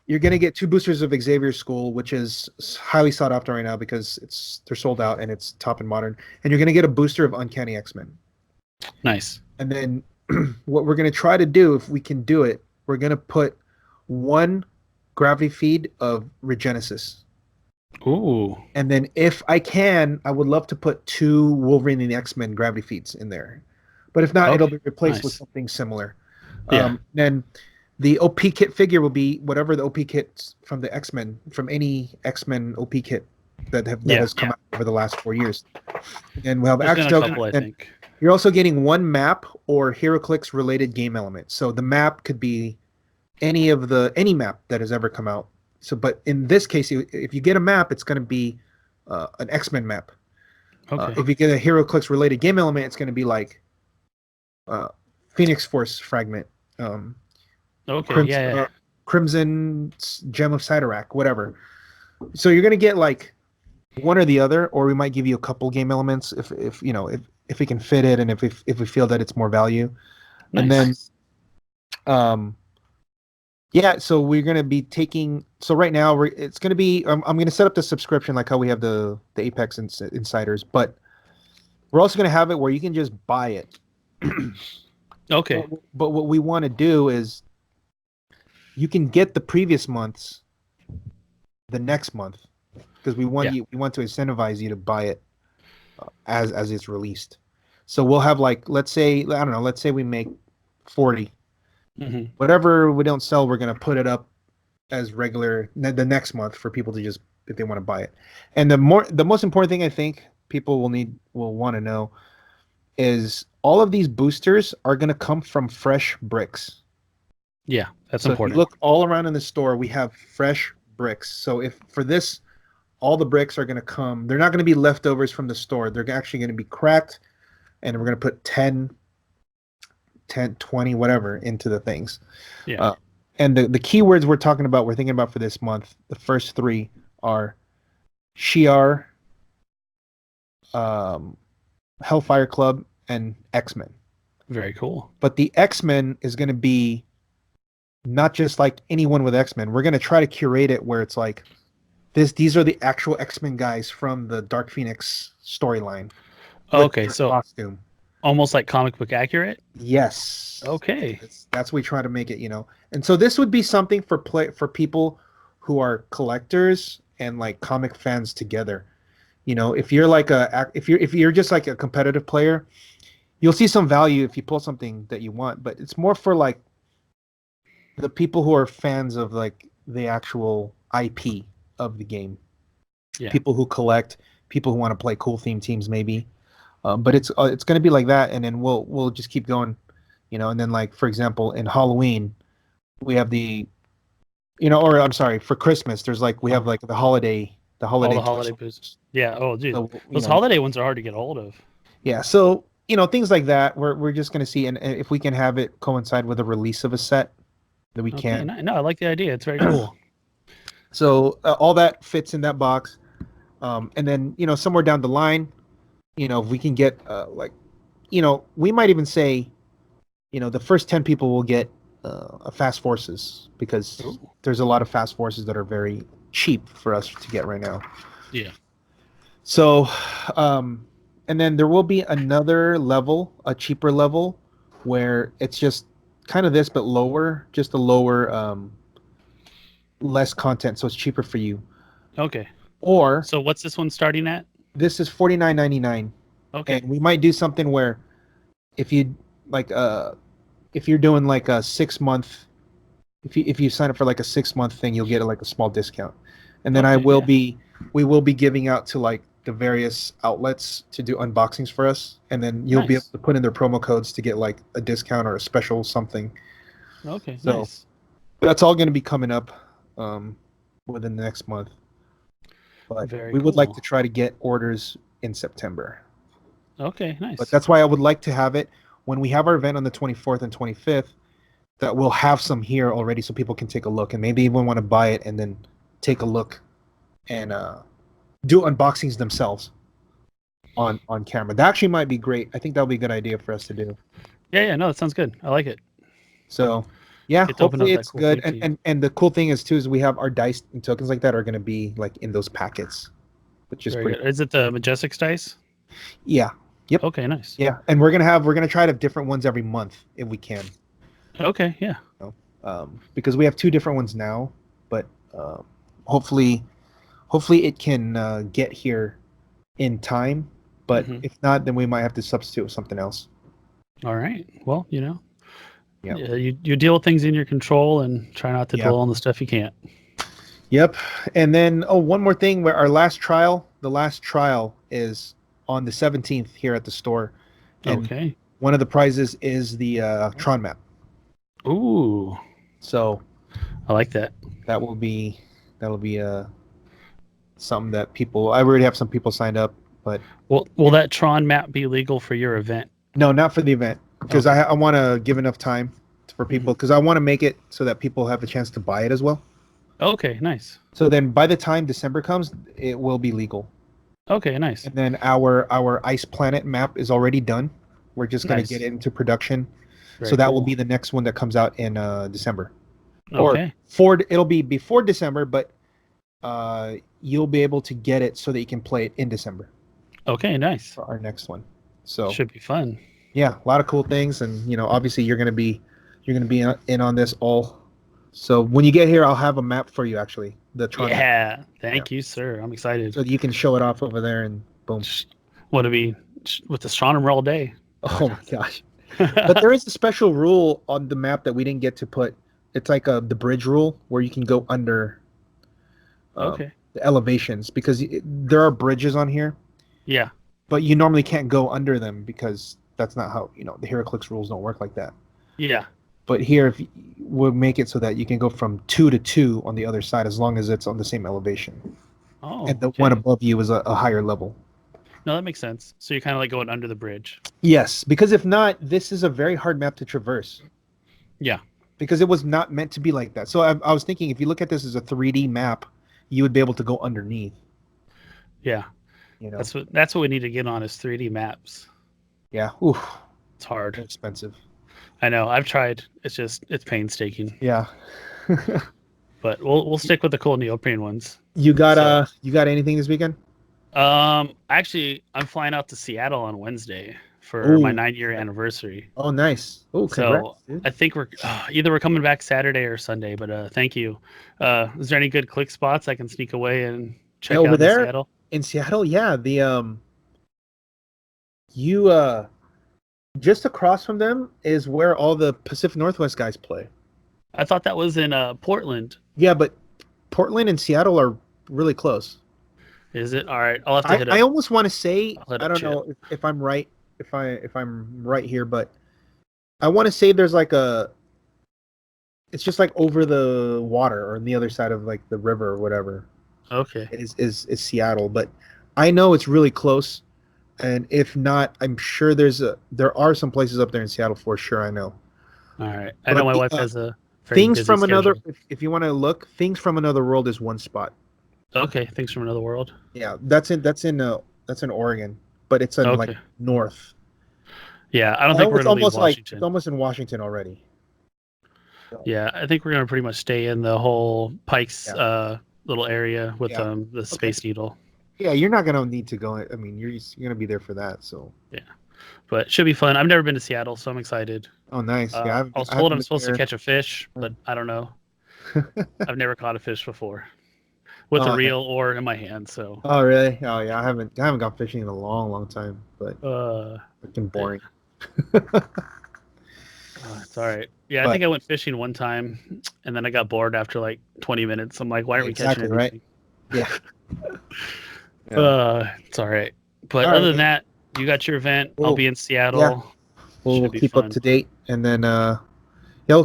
you're going to get 2 boosters of Xavier School, which is highly sought after right now because they're sold out and it's top and modern. And you're going to get a booster of Uncanny X-Men. Nice. And then what we're going to try to do, if we can do it, we're going to put 1 gravity feed of Regenesis. Ooh. And then if I can, I would love to put 2 Wolverine and the X-Men gravity feeds in there. But if not, it'll be replaced with something similar. Then the OP kit figure will be whatever the OP kits from the X-Men, from any X-Men OP kit that has come out over the last 4 years. And we'll have action tokens. I think. You're also getting 1 map or HeroClix related game element. So the map could be any map that has ever come out. So, but in this case, if you get a map, it's going to be an X-Men map. Okay. If you get a HeroClix related game element, it's going to be like Phoenix Force fragment. Crimson Gem of Cyttorak, whatever. So you're gonna get like one or the other, or we might give you a couple game elements if we can fit it and if we feel that it's more value. Nice. And then so we're gonna be taking. So right now it's gonna be. I'm gonna set up the subscription like how we have the Apex Insiders, but we're also gonna have it where you can just buy it. Okay. But what we want to do is you can get the previous months the next month because we want to incentivize you to buy it as it's released. So we'll have like, let's say we make 40. Whatever we don't sell, we're going to put it up as regular the next month for people to just, if they want to buy it. And the most important thing I think people will want to know is all of these boosters are going to come from fresh bricks. Yeah, that's so important. If you look all around in the store, we have fresh bricks. So if for this, all the bricks are going to come. They're not going to be leftovers from the store. They're actually going to be cracked, and we're going to put 10, 20, whatever into the things. Yeah. And the keywords we're thinking about for this month, the first 3 are Shi'ar, Hellfire Club, and X-Men. Very cool. But the X-Men is going to be not just like anyone with X-Men. We're going to try to curate it where it's like these are the actual X-Men guys from the Dark Phoenix storyline. Okay, so costume. Almost like comic book accurate? Yes. Okay. That's what we try to make it, And so this would be something for people who are collectors and like comic fans together. If you're like if you're just like a competitive player, you'll see some value if you pull something that you want, but it's more for like the people who are fans of like the actual IP of the game. Yeah. People who collect, people who want to play cool theme teams, maybe. But it's going to be like that, and then we'll just keep going, And then like for example, in Halloween, we have or I'm sorry, for Christmas, there's like we have like the holiday All the toy holiday stores. boosts. Yeah. Oh, dude, So those holiday ones are hard to get a hold of. yeah, so things like that. We're just going to see, and if we can have it coincide with the release of a set, that we Okay. can. No, I like the idea. It's very cool. So all that fits in that box, and then somewhere down the line, if we can get we might even say, the first 10 people will get a fast forces, because there's a lot of fast forces that are very cheap for us to get right now. Yeah. So, and then there will be another level, a cheaper level, where it's just kind of this but lower, just a lower, less content, so it's cheaper for you. Okay. Or so what's this one starting at? This is $49.99. Okay. And we might do something where if you like if you're doing like a 6 month, if you sign up for like a 6 month thing, you'll get like a small discount. And then we will be giving out to like the various outlets to do unboxings for us, and then you'll be able to put in their promo codes to get like a discount or a special something. Okay, so nice. That's all going to be coming up within the next month. But we would like to try to get orders in September. Okay, nice. But that's why I would like to have it when we have our event on the 24th and 25th, that we'll have some here already so people can take a look and maybe even want to buy it and then take a look and do unboxings themselves on camera. That actually might be great. I think that would be a good idea for us to do. Yeah, no, that sounds good. I like it. So, yeah, hopefully it's good. And the cool thing is, too, is we have our dice and tokens like that are going to be like in those packets, which is pretty good. Is it the Majestix dice? Yeah. Yep. Okay, nice. Yeah, and we're gonna try to have different ones every month if we can. Okay, yeah. Because we have 2 different ones now, but hopefully it can get here in time. But if not, then we might have to substitute with something else. All right. Well, Yeah. You deal with things in your control and try not to dwell on the stuff you can't. Yep. And then one more thing, where the last trial is on the 17th here at the store. And okay. One of the prizes is the Tron map. Ooh. So I like that. That'll be something that people. I already have some people signed up, but will that Tron map be legal for your event? No, not for the event, because I want to give enough time for people, because I want to make it so that people have a chance to buy it as well. Okay, nice. So then by the time December comes, it will be legal. Okay, nice. And then our Ice Planet map is already done. We're just going to get it into production. So that will be the next one that comes out in December. Okay. Or it'll be before December, but you'll be able to get it so that you can play it in December. Okay, nice. For our next one. So should be fun. Yeah, a lot of cool things, and obviously you're gonna be in on this all. So when you get here, I'll have a map for you, actually. The Tron map. Thank you, sir. I'm excited. So you can show it off over there, and boom. Want to be with astronomer all day? Oh my gosh! But there is a special rule on the map that we didn't get to put. It's like the bridge rule, where you can go under. The elevations, because there are bridges on here. Yeah. But you normally can't go under them, because that's not how the Heroclix rules don't work like that. Yeah. But here, we'll make it so that you can go from 2 to 2 on the other side, as long as it's on the same elevation. Oh. And the one above you is a higher level. No, that makes sense. So you're kind of like going under the bridge. Yes, because if not, this is a very hard map to traverse. Yeah. Because it was not meant to be like that. So I was thinking, if you look at this as a 3D map, you would be able to go underneath. Yeah. That's what we need to get on, is 3D maps. Yeah. Oof. It's hard. They're expensive. I know. I've tried. It's painstaking. Yeah. But we'll stick with the cool neoprene ones. You got anything this weekend? Actually, I'm flying out to Seattle on Wednesday for my 9-year anniversary. Oh, nice. Oh, congrats, dude. I think we're coming back Saturday or Sunday. But thank you. Is there any good click spots I can sneak away and check out over there in Seattle? In Seattle, yeah. You just across from them is where all the Pacific Northwest guys play. I thought that was in Portland. Yeah, but Portland and Seattle are really close. Is it? All right, I'll have to hit I up. almost want to say, I'll hit I up don't Chip. know if I'm right, if I'm right here, but I want to say there's like it's just like over the water or on the other side of like the river or whatever Okay. is Seattle, but I know it's really close. And if not, I'm sure there are some places up there in Seattle for sure. I know. All right. I know But my wife has a very things busy from another, schedule. if you want to look, things from another world is one spot. Okay, things from another world. Yeah, that's in Oregon, but it's in like Okay. north. Yeah, I don't think we're It's gonna leave almost like it's Washington. almost in Washington already. So, Yeah, I think we're gonna pretty much stay in the whole Pikes yeah, little area with yeah. the Okay. Space Needle. Yeah, you're not gonna need to go. I mean, you're gonna be there for that. So. Yeah, but it should be fun. I've never been to Seattle, so I'm excited. Oh, nice. Yeah, I was I told haven't I'm been supposed to there. catch a fish, but I don't know. I've never caught a fish before with a Oh, reel or in my hand. So, oh, really? Oh, yeah. I haven't gone fishing in a long, long time, but it's been boring. it's all right. Yeah, I But think I went fishing one time, and then I got bored after like 20 minutes. I'm like, why aren't we catching exactly right. anything? Yeah. Yeah. It's all right. But All other right, than man. that, you got your event. I'll Cool. be in Yeah. Seattle. We'll Should be keep up fun. to date, and then yeah,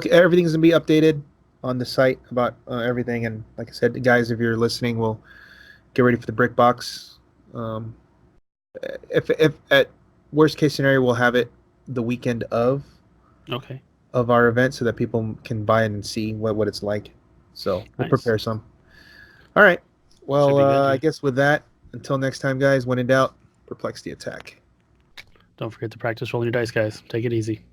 everything's gonna be updated on the site about everything. And like I said, guys, if you're listening, we'll get ready for the brick box. If at worst case scenario, we'll have it the weekend Okay. of our event so that people can buy it and see what it's like. So we'll Nice. prepare some. All right. Well, Should be good, I dude. guess with that, until next time, guys. When in doubt, perplex the attack. Don't forget to practice rolling your dice, guys. Take it easy.